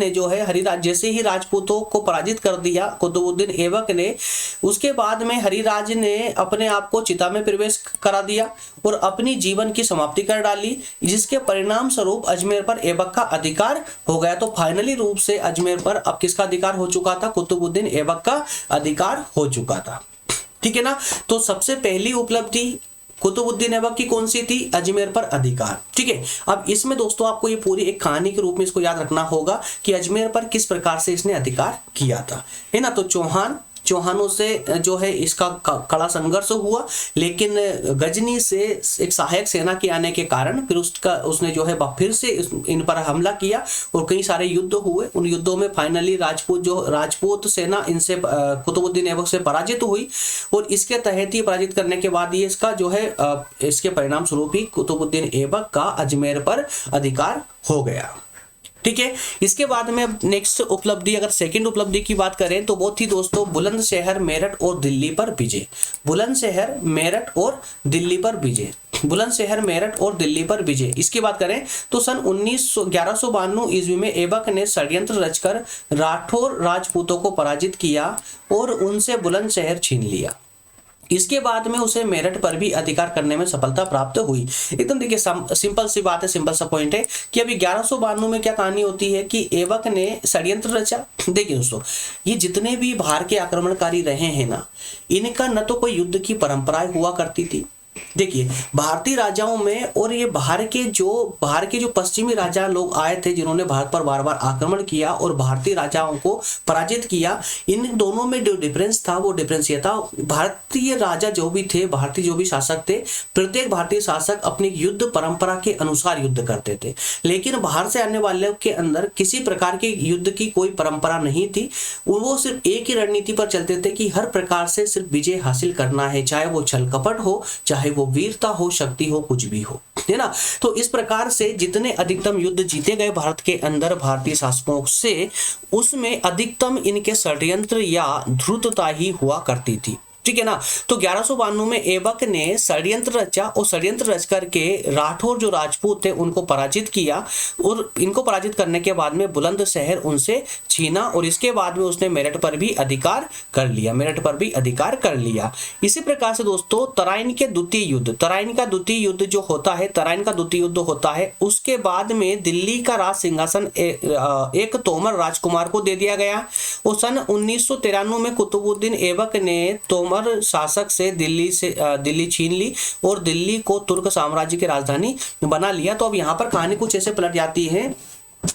जैसे ही राजपूतों को पराजित कर दिया कुतुबुद्दीन ऐबक ने, उसके बाद में हरिराज ने अपने आप को चिता में प्रवेश करा दिया और अपनी जीवन की समाप्ति कर डाली, जिसके परिणाम स्वरूप अजमेर पर ऐबक का अधिकार हो गया। तो फाइनली रूप से अजमेर पर अब किसका अधिकार हो चुका था? कुतुबुद्दीन ऐबक का अधिकार हो चुका था। ठीक है ना। तो सबसे पहली उपलब्धि कुतुबुद्दीन ऐबक की कौन सी थी? अजमेर पर अधिकार। ठीक है। अब इसमें दोस्तों आपको ये पूरी एक कहानी के रूप में इसको याद रखना होगा कि अजमेर पर किस प्रकार से इसने अधिकार किया था, है ना। तो चौहानों से जो है इसका कड़ा संघर्ष हुआ, लेकिन गजनी से एक सहायक सेना के आने के कारण फिर उसने जो है फिर से इन पर हमला किया और कई सारे युद्ध हुए। उन युद्धों में फाइनली राजपूत सेना इनसे कुतुबुद्दीन ऐबक से पराजित हुई, और इसके तहत ही पराजित करने के बाद ये इसका जो है इसके परिणाम स्वरूप ही कुतुबुद्दीन ऐबक का अजमेर पर अधिकार हो गया। ठीक है। इसके बाद में नेक्स्ट उपलब्धि, अगर सेकंड उपलब्धि की बात करें तो वो थी दोस्तों बुलंदशहर, मेरठ और दिल्ली पर विजय। बुलंदशहर, मेरठ और दिल्ली पर विजय। इसकी बात करें तो सन 1192 ईस्वी में ऐबक ने षड्यंत्र रचकर राठौर राजपूतों को पराजित किया और उनसे बुलंदशहर छीन लिया। इसके बाद में उसे मेरठ पर भी अधिकार करने में सफलता प्राप्त हुई। एकदम देखिए सिंपल सी बात है, सिंपल सा पॉइंट है कि अभी 1192 में क्या कहानी होती है कि ऐबक ने षड्यंत्र रचा। देखिए दोस्तों, ये जितने भी बाहर के आक्रमणकारी रहे हैं ना, इनका न तो कोई युद्ध की परंपराएं हुआ करती थी, देखिए भारतीय राजाओं में और ये बाहर के जो पश्चिमी राजा लोग आए थे जिन्होंने भारत पर बार बार आक्रमण किया और भारतीय राजाओं को पराजित किया, इन दोनों में जो डिफरेंस था वो डिफरेंस ये था, भारतीय राजा जो भी थे, भारतीय जो भी शासक थे, प्रत्येक भारतीय शासक अपनी युद्ध परंपरा के अनुसार युद्ध करते थे, लेकिन बाहर से आने वाले के अंदर किसी प्रकार के युद्ध की कोई परंपरा नहीं थी। वो सिर्फ एक ही रणनीति पर चलते थे कि हर प्रकार से सिर्फ विजय हासिल करना है, चाहे वो छल कपट हो, चाहे वो वीरता हो, शक्ति हो, कुछ भी हो, है ना। तो इस प्रकार से जितने अधिकतम युद्ध जीते गए भारत के अंदर भारतीय शासकों से, उसमें अधिकतम इनके षड्यंत्र या धूर्तता ही हुआ करती थी, ठीक है ना। तो 1192 में ऐबक ने षड्यंत्र रचा और षड्यंत्र रच करके राठौर जो राजपूत थे उनको पराजित किया, और इनको पराजित करने के बाद में बुलंदशहर उनसे छीना, और इसके बाद में उसने मेरठ पर भी अधिकार कर लिया, मेरठ पर भी अधिकार कर लिया। इसी प्रकार से दोस्तों तराइन के द्वितीय युद्ध, तराइन का द्वितीय युद्ध जो होता है, तराइन का द्वितीय युद्ध होता है, उसके बाद में दिल्ली का राज सिंहासन एक तोमर राजकुमार को दे दिया गया, और सन 1993 में कुतुबुद्दीन ऐबक ने तोमर शासक से दिल्ली छीन ली और दिल्ली को तुर्क साम्राज्य की राजधानी बना लिया। तो अब यहाँ पर कहानी कुछ ऐसे पलट जाती है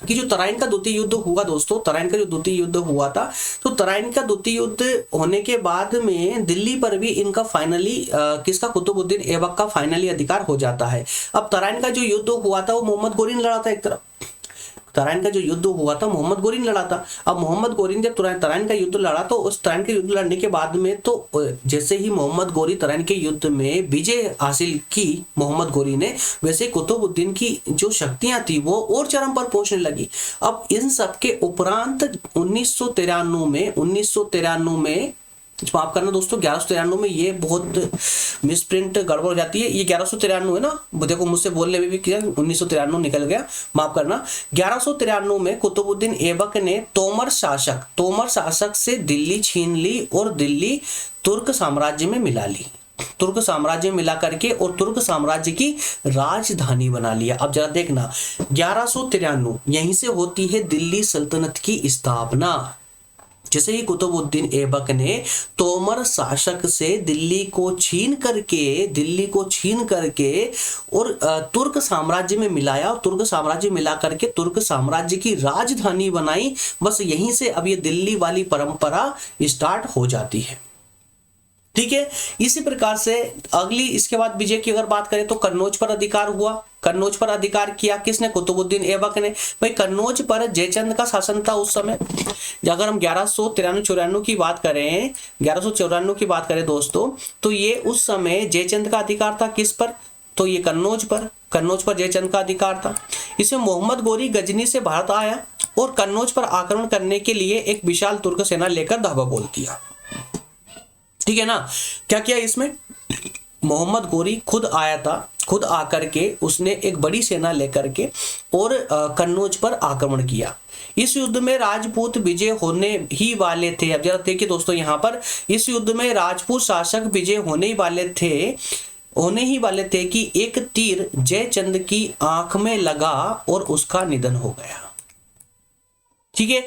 कि जो तराइन का द्वितीय युद्ध हुआ दोस्तों, तराइन का जो द्वितीय युद्ध हुआ था, तो तराइन का द्वितीय युद्ध होने के बाद में दिल्ली पर भी इनका फाइनली किसका, कुतुबुद्दीन ऐबक का फाइनली अधिकार हो जाता है। अब तराइन का जो युद्ध हुआ था वो मोहम्मद गोरी ने लड़ा था, एक तरफ तराइन का जो युद्ध हुआ था मोहम्मद गोरी ने लड़ा था। अब मोहम्मद गोरी ने जब तराइन का युद्ध लड़ा, तो उस तराइन के युद्ध लड़ने के बाद में तो जैसे ही मोहम्मद गोरी तराइन के युद्ध में विजय हासिल की मोहम्मद गोरी ने, वैसे कुतुबुद्दीन की जो शक्तियां थी वो और चरम पर पहुंचने लगी। अब इन सब के उपरांत 1993 में माफ करना दोस्तों, 1193 में ये बहुत मिसप्रिंट गड़बड़ हो जाती है, ये 1193 है ना, देखो मुझसे बोलने में भी किया 1993 निकल गया, माफ करना। 1193 में कुतुबुद्दीन ऐबक ने तोमर शासक से दिल्ली छीन ली और दिल्ली तुर्क साम्राज्य में मिला ली, तुर्क साम्राज्य में मिला करके और तुर्क साम्राज्य की राजधानी बना लिया। अब जरा देखना 1193 यहीं से होती है दिल्ली सल्तनत की स्थापना। जैसे ही कुतुबुद्दीन ऐबक ने तोमर शासक से दिल्ली को छीन करके और तुर्क साम्राज्य में मिलाया, तुर्क साम्राज्य मिला करके तुर्क साम्राज्य की राजधानी बनाई, बस यहीं से अब ये दिल्ली वाली परंपरा स्टार्ट हो जाती है, ठीक है। इसी प्रकार से अगली इसके बाद विजय की अगर बात करें तो कन्नौज पर अधिकार हुआ। कन्नौज पर अधिकार किया किसने, कुतुबुद्दीन ऐबक ने। भाई कन्नौज पर जयचंद का शासन था उस समय। अगर हम 1193-94 की बात करें, 1194 की बात करें दोस्तों, तो ये उस समय जयचंद का अधिकार था किस पर, तो ये कन्नौज पर जयचंद का अधिकार था। इसमें मोहम्मद गोरी गजनी से भारत आया और कन्नौज पर आक्रमण करने के लिए एक विशाल तुर्क सेना लेकर धावा बोल दिया, ठीक है ना। क्या किया इसमें, मोहम्मद गोरी खुद आया था, खुद आकर के उसने एक बड़ी सेना लेकर के और कन्नौज पर आक्रमण किया। इस युद्ध में राजपूत विजय होने ही वाले थे। अब जरा देखिए दोस्तों, यहाँ पर इस युद्ध में राजपूत शासक विजय होने ही वाले थे कि एक तीर जयचंद की आंख में लगा और उसका निधन हो गया, ठीक है।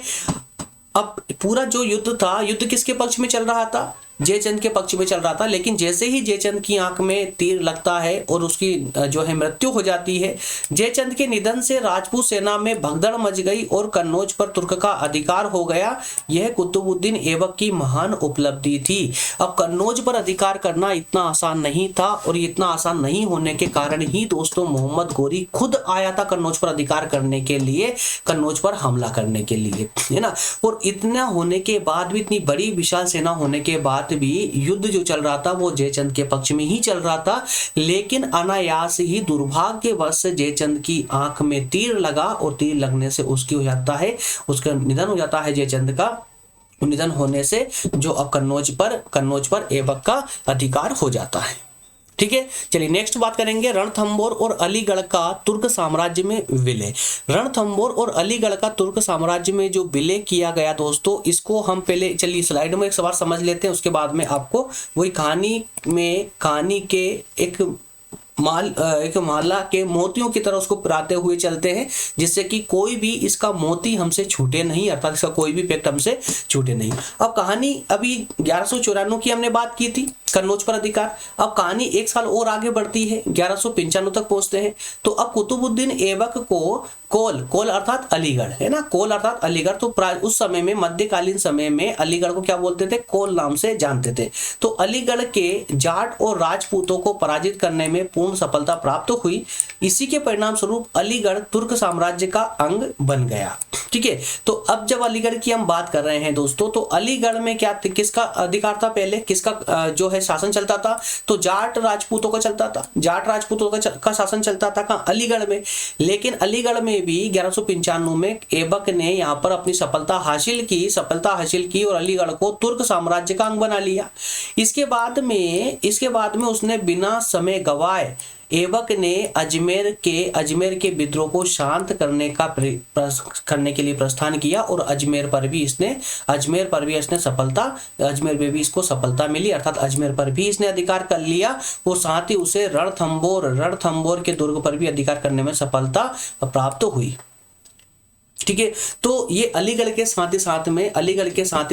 अब पूरा जो युद्ध था, युद्ध किसके पक्ष में चल रहा था, जयचंद के पक्ष में चल रहा था। लेकिन जैसे ही जयचंद की आंख में तीर लगता है और उसकी जो है मृत्यु हो जाती है, जयचंद के निधन से राजपूत सेना में भगदड़ मच गई और कन्नौज पर तुर्क का अधिकार हो गया। यह कुतुबुद्दीन ऐबक की महान उपलब्धि थी। अब कन्नौज पर अधिकार करना इतना आसान नहीं था और इतना आसान नहीं होने के कारण ही दोस्तों मोहम्मद गोरी खुद आया था कन्नौज पर अधिकार करने के लिए, कन्नौज पर हमला करने के लिए, है ना। और इतना होने के बाद भी, इतनी बड़ी विशाल सेना होने के बाद भी युद्ध जो चल रहा था वो जयचंद के पक्ष में ही चल रहा था। लेकिन अनायास ही दुर्भाग्यवश जयचंद की आंख में तीर लगा और तीर लगने से उसका निधन हो जाता है जयचंद का। निधन होने से जो अब कन्नौज पर ऐबक का अधिकार हो जाता है, ठीक है। चलिए नेक्स्ट बात करेंगे रणथंबोर और अलीगढ़ का तुर्क साम्राज्य में विलय। रणथंबोर और अलीगढ़ का तुर्क साम्राज्य में जो विलय किया गया दोस्तों, इसको हम पहले चलिए स्लाइड में एक सवाल समझ लेते हैं, उसके बाद में आपको वही कहानी के एक एक माला के मोतियों की तरह उसको पिराते हुए चलते हैं, जिससे कि कोई भी इसका मोती हमसे छूटे नहीं, अर्थात इसका कोई भी पेक्ट हमसे छूटे नहीं। अब कहानी अभी 1194 की हमने बात की थी, कन्नौज पर अधिकार। अब कहानी एक साल और आगे बढ़ती है, 1195 तक पहुंचते हैं। तो अब कुतुबुद्दीन ऐबक को कोल अर्थात अलीगढ़, है ना, कोल अर्थात अलीगढ़। तो उस समय में, मध्यकालीन समय में अलीगढ़ को क्या बोलते थे, कोल नाम से जानते थे। तो अलीगढ़ के जाट और राजपूतों को पराजित करने में पूर्ण सफलता प्राप्त हुई। इसी के परिणाम स्वरूप अलीगढ़ तुर्क साम्राज्य का अंग बन गया। ठीक है, तो अब जब अलीगढ़ की हम बात कर रहे हैं दोस्तों, तो अलीगढ़ में क्या, किसका अधिकार था पहले, किसका जो है शासन चलता था, तो जाट राजपूतों का चलता था, जाट राजपूतों का शासन चलता था कहाँ, अलीगढ़ में। लेकिन अलीगढ़ में भी 1195 में ऐबक ने यहाँ पर अपनी सफलता हासिल की और अलीगढ़ को तुर्क साम्राज्य का अंग बना लिया। इसके बाद में उसने बिना समय गवाए ऐबक ने अजमेर के विद्रोह को शांत करने के लिए प्रस्थान किया और अजमेर पर भी इसको सफलता मिली, अर्थात अजमेर पर भी इसने अधिकार कर लिया और साथ ही उसे रणथंबोर के दुर्ग पर भी अधिकार करने में सफलता प्राप्त हुई। ठीक है, तो ये अलीगढ़ के साथ ही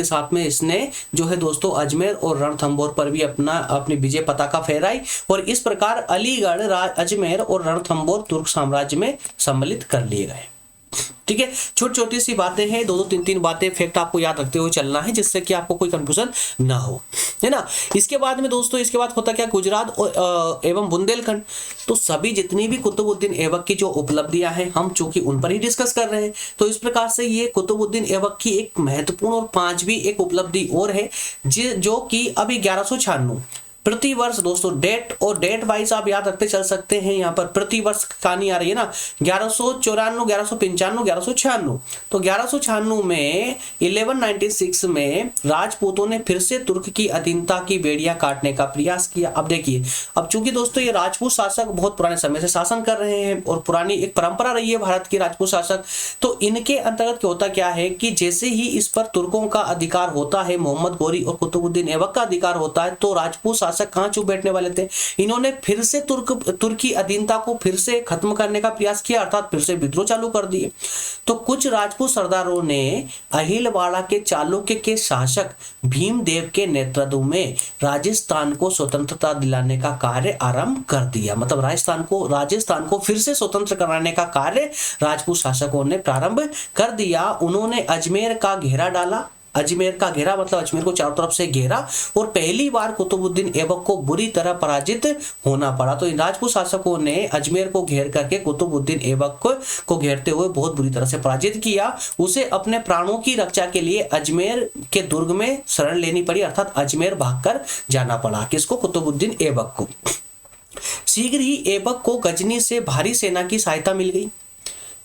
साथ में इसने जो है दोस्तों अजमेर और रणथंबोर पर भी अपनी विजय पताका फहराई और इस प्रकार अलीगढ़, अजमेर और रणथंबोर तुर्क साम्राज्य में सम्मिलित कर लिए गए। ठीक है, छोटी छोटी सी बातें हैं, दो तीन बातें फैक्ट आपको याद रखते हुए चलना है, जिससे कि आपको कोई कंफ्यूजन ना हो, है ना। इसके बाद में दोस्तों, इसके बाद होता क्या, गुजरात एवं बुंदेलखंड। तो सभी जितनी भी कुतुबुद्दीन ऐबक की जो उपलब्धियां हैं, हम चूंकि उन पर ही डिस्कस कर रहे हैं, तो इस प्रकार से ये कुतुबुद्दीन ऐबक की एक महत्वपूर्ण और पांचवी एक उपलब्धि और है, जो कि अभी 1196 प्रति वर्ष दोस्तों, डेट वाइज आप याद रखते चल सकते हैं। यहाँ पर प्रति वर्ष कहानी आ रही है ना, 1194, 1195, 1196। तो 1196 में 1196 में राजपूतों ने फिर से तुर्क की अधीनता की बेड़ियां काटने का प्रयास किया। अब देखिए, अब चूंकि दोस्तों ये राजपूत शासक बहुत पुराने समय से शासन कर रहे हैं और पुरानी एक परंपरा रही है भारत की राजपूत शासक, तो इनके अंतर्गत होता क्या है कि जैसे ही इस पर तुर्कों का अधिकार होता है, मोहम्मद गोरी और कुतुबुद्दीन ऐबक का अधिकार होता है, तो राजपूत शासक कहां चुप बैठने वाले थे। इन्होंने फिर से तुर्की अधीनता को फिर से खत्म करने का प्रयास किया, अर्थात फिर से विद्रोह चालू कर दिए। तो कुछ राजपूत सरदारों ने अहिलवाड़ा के चालुक्य के शासक भीमदेव के नेतृत्व में राजस्थान को स्वतंत्रता दिलाने का कार्य आरंभ कर दिया। मतलब राजस्थान को फिर से स्वतंत्र कराने का कार्य राजपूत शासकों ने प्रारंभ कर दिया। उन्होंने अजमेर का घेरा डाला, अजमेर का घेरा मतलब अजमेर को चारों तरफ से घेरा और पहली बार कुतुबुद्दीन ऐबक को बुरी तरह पराजित होना पड़ा। तो इन राजपूत शासकों ने अजमेर को घेर करके कुतुबुद्दीन ऐबक को घेरते हुए बहुत बुरी तरह से पराजित किया। उसे अपने प्राणों की रक्षा के लिए अजमेर के दुर्ग में शरण लेनी पड़ी, अर्थात अजमेर भागकर जाना पड़ा। किसको? कुतुबुद्दीन ऐबक को। शीघ्र ही ऐबक को गजनी से भारी सेना की सहायता मिल गई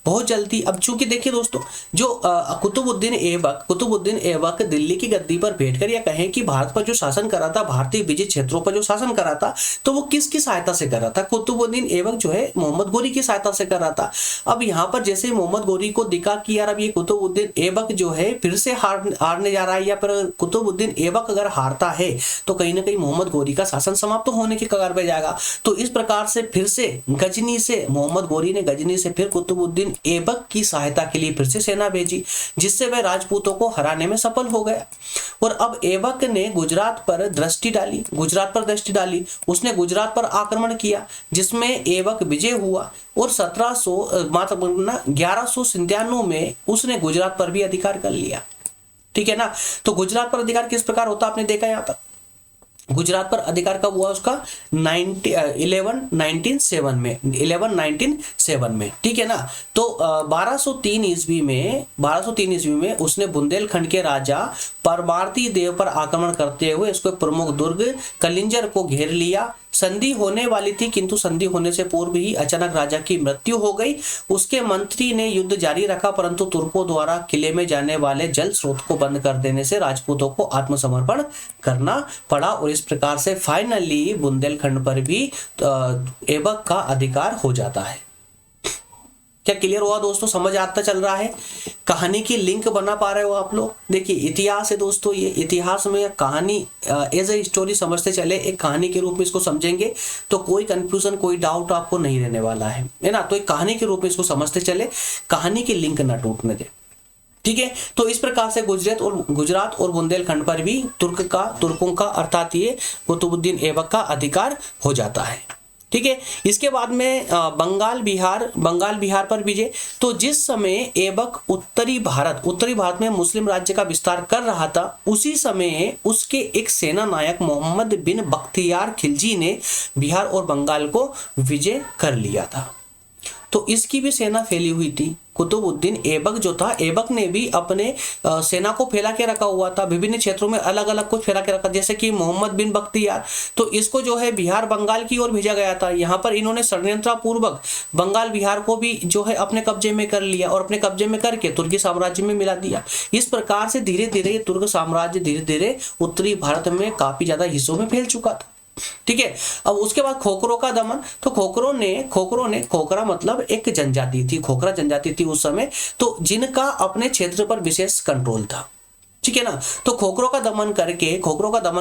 बहुत जल्दी। अब चूंकि देखिए दोस्तों, जो कुतुबुद्दीन ऐबक दिल्ली की गद्दी पर बैठकर या कहें कि भारत पर जो शासन कर रहा था, भारतीय विजय क्षेत्रों पर जो शासन कर रहा था, तो वो किसकी सहायता से कर रहा था? कुतुबुद्दीन ऐबक जो है मोहम्मद गोरी की सहायता से कर रहा था। अब यहाँ पर जैसे मोहम्मद गोरी को दिखा कि यार अब ये कुतुबुद्दीन ऐबक जो है फिर से हारने जा रहा है, या फिर कुतुबुद्दीन ऐबक अगर हारता है तो कहीं ना कहीं मोहम्मद गोरी का शासन समाप्त होने की कगार पे जाएगा। तो इस प्रकार से फिर से गजनी से मोहम्मद गोरी ने गजनी से फिर कुतुबुद्दीन ऐबक की सहायता के लिए फिर से सेना भेजी, जिससे वह राजपूतों को हराने में सफल हो गया। और अब ऐबक ने गुजरात पर दृष्टि डाली। उसने गुजरात पर आक्रमण किया, जिसमें ऐबक विजय हुआ और 1197 में उसने गुजरात पर भी अधिकार कर लिया। ठीक है ना। तो गुजरात पर अधिकार किस प्रकार होता आपने देखा यहाँ पर। गुजरात पर अधिकार कब हुआ उसका? 1197 में। ठीक है ना। तो 1203 ईस्वी में उसने बुंदेलखंड के राजा परमार्ती देव पर आक्रमण करते हुए इसको प्रमुख दुर्ग कलिंजर को घेर लिया। संधि होने वाली थी, किंतु संधि होने से पूर्व ही अचानक राजा की मृत्यु हो गई। उसके मंत्री ने युद्ध जारी रखा, परंतु तुर्कों द्वारा किले में जाने वाले जल स्रोत को बंद कर देने से राजपूतों को आत्मसमर्पण करना पड़ा और इस प्रकार से फाइनली बुंदेलखंड पर भी ऐबक का अधिकार हो जाता है। क्या क्लियर हुआ दोस्तों? समझ आता चल रहा है? कहानी की लिंक बना पा रहे हो आप लोग? देखिए इतिहास है दोस्तों, ये इतिहास में कहानी एज ए स्टोरी समझते चले, एक कहानी के रूप में इसको समझेंगे तो कोई कंफ्यूजन, कोई डाउट आपको नहीं रहने वाला है ना। तो एक कहानी के रूप में इसको समझते चले, कहानी की लिंक ना टूटने दे, ठीक है। तो इस प्रकार से गुजरात और बुंदेलखंड पर भी तुर्कों का अर्थात ये कुतुबुद्दीन ऐबक का अधिकार हो जाता है, ठीक है। इसके बाद में बंगाल बिहार पर विजय। तो जिस समय ऐबक उत्तरी भारत में मुस्लिम राज्य का विस्तार कर रहा था, उसी समय उसके एक सेना नायक मोहम्मद बिन बख्तियार खिलजी ने बिहार और बंगाल को विजय कर लिया था। तो इसकी भी सेना फैली हुई थी। कुतुबुद्दीन ऐबक जो था, ऐबक ने भी अपने सेना को फैला के रखा हुआ था, विभिन्न क्षेत्रों में अलग अलग कुछ फैला के रखा, जैसे कि मोहम्मद बिन बख्तियार, तो इसको जो है बिहार बंगाल की ओर भेजा गया था। यहाँ पर इन्होंने षड्यंत्रपूर्वक बंगाल बिहार को भी जो है अपने कब्जे में कर लिया और अपने कब्जे में करके तुर्की साम्राज्य में मिला दिया। इस प्रकार से धीरे धीरे तुर्क साम्राज्य धीरे धीरे उत्तरी भारत में काफी ज्यादा हिस्सों में फैल चुका था, ठीक है। अब उसके बाद खोखरों का दमन। तो खोखरा मतलब एक जनजाति थी, खोखरा जनजाति थी उस समय, तो जिनका अपने क्षेत्र पर विशेष कंट्रोल था, ठीक है ना। तो खोखरों का दमन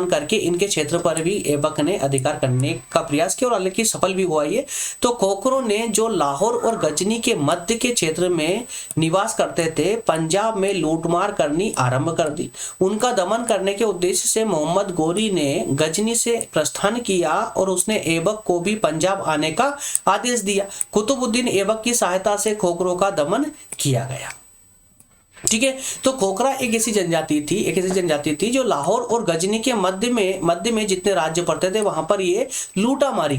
करके इनके क्षेत्र पर भी ऐबक ने अधिकार करने का प्रयास किया और हालांकि सफल भी हुआ ये। तो खोखरों ने जो लाहौर और गजनी के मध्य के क्षेत्र में निवास करते थे, पंजाब में लूटमार करनी आरंभ कर दी। उनका दमन करने के उद्देश्य से मोहम्मद गोरी ने गजनी से प्रस्थान किया और उसने ऐबक को भी पंजाब आने का आदेश दिया। कुतुबुद्दीन ऐबक की सहायता से खोखरों का दमन किया गया, ठीक है। तो खोखरा एक ऐसी जनजाति थी जो लाहौर और गजनी के मध्य में जितने राज्य पड़ते थे वहां पर ये लूटामारी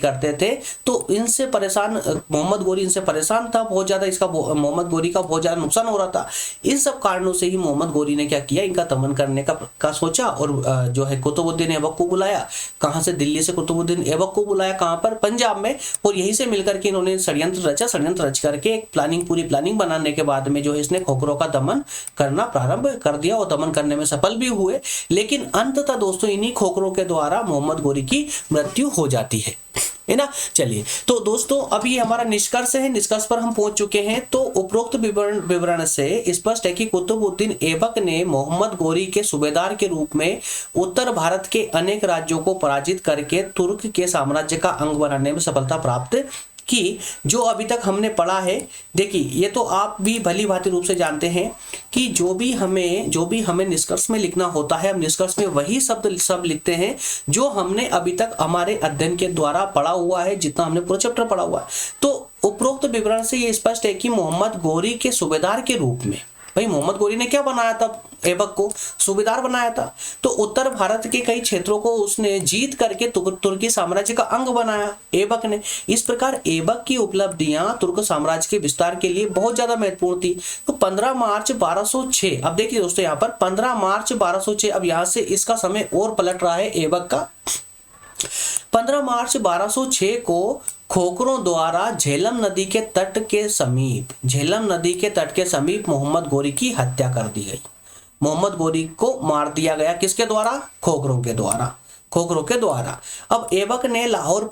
करते थे। तो इनसे परेशान मोहम्मद गोरी इनसे परेशान था बहुत ज्यादा, इसका मोहम्मद गोरी का बहुत ज्यादा नुकसान हो रहा था। इन सब कारणों से ही मोहम्मद गोरी ने क्या किया, इनका दमन करने का सोचा और जो है कुतुबुद्दीन ऐबक को बुलाया। कहां से? दिल्ली से कुतुबुद्दीन ऐबक को बुलाया, कहां पर? पंजाब में। और यहीं से मिलकर के इन्होंने षड्यंत्र रच करके एक पूरी प्लानिंग बनाने के बाद में जो इसने खोखरों का दमन करना प्रारंभ कर दिया और दमन करने में सफल भी हुए। लेकिन अंततः दोस्तों इन्हीं खोखरों के द्वारा मोहम्मद गोरी की मृत्यु हो जाती है ना। चलिए, तो दोस्तों अभी हमारा निष्कर्ष है, निष्कर्ष पर हम पहुंच चुके हैं। तो उपरोक्त विवरण से स्पष्ट है कि कुतुबुद्दीन ऐबक ने मोहम्मद गोरी के सूबेदार के रूप में उत्तर भारत के अनेक राज्यों को पराजित करके तुर्क के साम्राज्य का अंग बनाने में सफलता प्राप्त कि जो अभी तक हमने पढ़ा है। देखिए ये तो आप भी भली भांति रूप से जानते हैं कि जो भी हमें निष्कर्ष में लिखना होता है, हम निष्कर्ष में वही सब लिखते हैं जो हमने अभी तक हमारे अध्ययन के द्वारा पढ़ा हुआ है, जितना हमने पूरा चैप्टर पढ़ा हुआ है। तो उपरोक्त विवरण से ये स्पष्ट है कि मोहम्मद गोरी के सूबेदार के रूप में, भाई मोहम्मद गोरी ने क्या बनाया था, ऐबक को सूबेदार बनाया था। तो उत्तर भारत के कई क्षेत्रों को उसने जीत करके तुर्की साम्राज्य का अंग बनाया ऐबक ने। इस प्रकार ऐबक की उपलब्धियां तुर्क साम्राज्य के विस्तार के लिए बहुत ज्यादा महत्वपूर्ण थी। तो 15 मार्च 1206, अब देखिए दोस्तों यहाँ पर 15 मार्च 1206, अब यहाँ से इसका समय और पलट रहा है ऐबक का। 15 मार्च 1206 को खोखरों द्वारा झेलम नदी के तट के समीप मोहम्मद गोरी की हत्या कर दी गई। मोहम्मद गोरी को मार दिया गया, किसके द्वारा? खोखरों के द्वारा। अब ऐबक ने लाहौर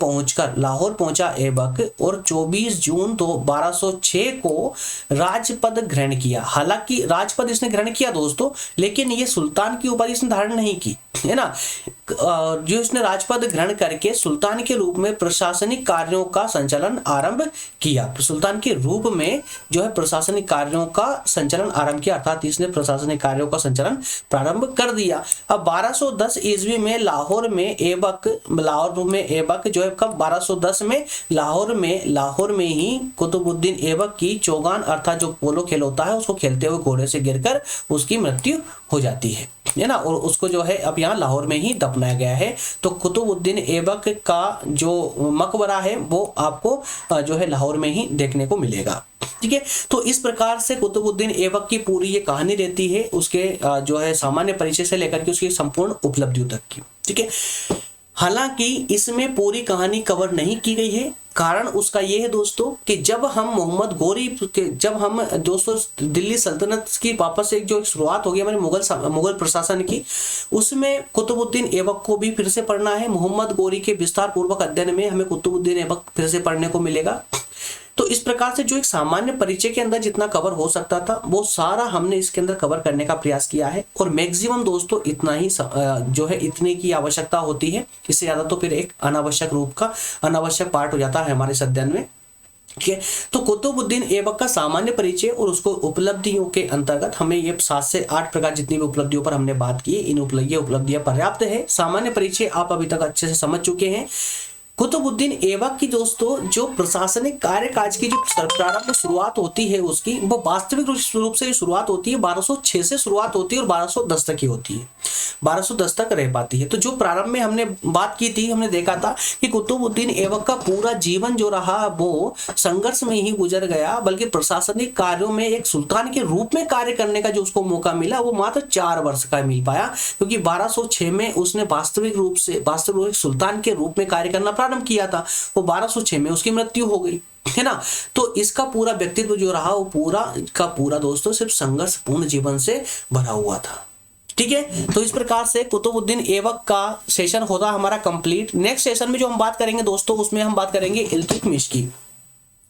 पहुंचा ऐबक और 24 जून 1206 को राजपद ग्रहण किया। हालांकि राजपद इसने ग्रहण किया दोस्तों, लेकिन ये सुल्तान की उपाधि इसने धारण नहीं की, है ना। जो इसने राजपद ग्रहण करके सुल्तान के रूप में प्रशासनिक कार्यों का संचालन आरंभ किया। सुल्तान के रूप में जो है प्रशासनिक कार्यों का संचालन आरंभ किया, अर्थात इसने प्रशासनिक कार्यों का संचालन प्रारंभ कर दिया। अब 1210 ईस्वी में लाहौर में ऐबक जो है कब? 1210 में लाहौर में ही कुतुबुद्दीन ऐबक की चौगान अर्थात जो पोलो खेल होता है उसको खेलते हुए घोड़े से गिरकर उसकी मृत्यु हो जाती है ना। और उसको जो है अब यहाँ लाहौर में ही दफनाया गया है। तो कुतुबुद्दीन ऐबक का जो मकबरा है वो आपको जो है लाहौर में ही देखने को मिलेगा, ठीक है। तो इस प्रकार से कुतुबुद्दीन ऐबक की पूरी ये कहानी रहती है, उसके जो है सामान्य परिचय से लेकर के उसकी संपूर्ण उपलब्धियों तक की, ठीक है। हालांकि इसमें पूरी कहानी कवर नहीं की गई है। कारण उसका ये है दोस्तों कि जब हम दोस्तों दिल्ली सल्तनत की वापस से जो शुरुआत होगी हमारे मुगल प्रशासन की, उसमें कुतुबुद्दीन ऐबक को भी फिर से पढ़ना है। मोहम्मद गोरी के विस्तार पूर्वक अध्ययन में हमें कुतुबुद्दीन ऐबक फिर से पढ़ने को मिलेगा। तो इस प्रकार से जो एक सामान्य परिचय के अंदर जितना कवर हो सकता था वो सारा हमने इसके अंदर कवर करने का प्रयास किया है, और मैक्सिमम दोस्तों इतना ही जो है इतने की आवश्यकता होती है। इससे ज्यादा तो फिर एक अनावश्यक पार्ट हो जाता है हमारे इस अध्ययन में। ठीक है, तो कुतुबुद्दीन ऐबक का सामान्य परिचय और उसको उपलब्धियों के अंतर्गत हमें ये 7 से 8 प्रकार जितनी भी उपलब्धियों पर हमने बात की, इन उपलब्धियां पर्याप्त है। सामान्य परिचय आप अभी तक अच्छे से समझ चुके हैं। कुतुबुद्दीन ऐबक की दोस्तों जो प्रशासनिक कार्यकाज की जो प्रारंभ में शुरुआत होती है उसकी, वो वास्तविक रूप से शुरुआत होती है 1206 से शुरुआत होती है और 1210 तक ही होती है, 1210 तक रह पाती है। तो जो प्रारंभ में हमने बात की थी, हमने देखा था कि कुतुबुद्दीन ऐबक का पूरा जीवन जो रहा वो संघर्ष में ही गुजर गया, बल्कि प्रशासनिक कार्यों में एक सुल्तान के रूप में कार्य करने का जो उसको मौका मिला वो मात्र 4 वर्ष का मिल पाया, क्योंकि 1206 में उसने वास्तविक रूप से सुल्तान के रूप में कार्य करना प्रारंभ किया था। वो 1206 में उसकी मृत्यु हो गई, है ना। तो इसका पूरा व्यक्तित्व जो रहा वो पूरा का पूरा दोस्तों सिर्फ संघर्षपूर्ण जीवन से भरा हुआ था। ठीक है, तो इस प्रकार से कुतुबुद्दीन ऐबक का सेशन होता हमारा कंप्लीट। नेक्स्ट सेशन में जो हम बात करेंगे दोस्तों, उसमें हम बात करेंगे इल्तुतमिश की।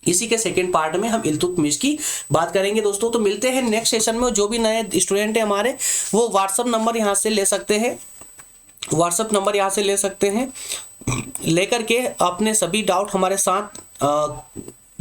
इसी के सेकंड पार्ट में हम इल्तुतमिश की बात करेंगे दोस्तों। तो मिलते हैं नेक्स्ट सेशन में। जो भी नए स्टूडेंट है हमारे, वो व्हाट्सएप नंबर यहाँ से ले सकते हैं, लेकर के अपने सभी डाउट हमारे साथ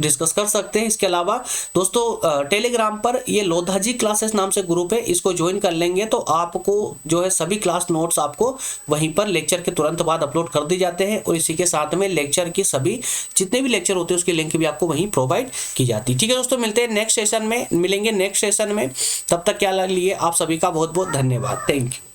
डिस्कस कर सकते हैं। इसके अलावा दोस्तों टेलीग्राम पर ये लोधा जी क्लासेस नाम से ग्रुप है, इसको ज्वाइन कर लेंगे तो आपको जो है सभी क्लास नोट्स आपको वहीं पर लेक्चर के तुरंत बाद अपलोड कर दी जाते हैं, और इसी के साथ में लेक्चर की सभी जितने भी लेक्चर होते हैं उसकी लिंक भी आपको वहीं प्रोवाइड की जाती है। ठीक है दोस्तों, मिलते हैं नेक्स्ट सेशन में, तब तक क्या लिए आप सभी का बहुत बहुत धन्यवाद। Thank you.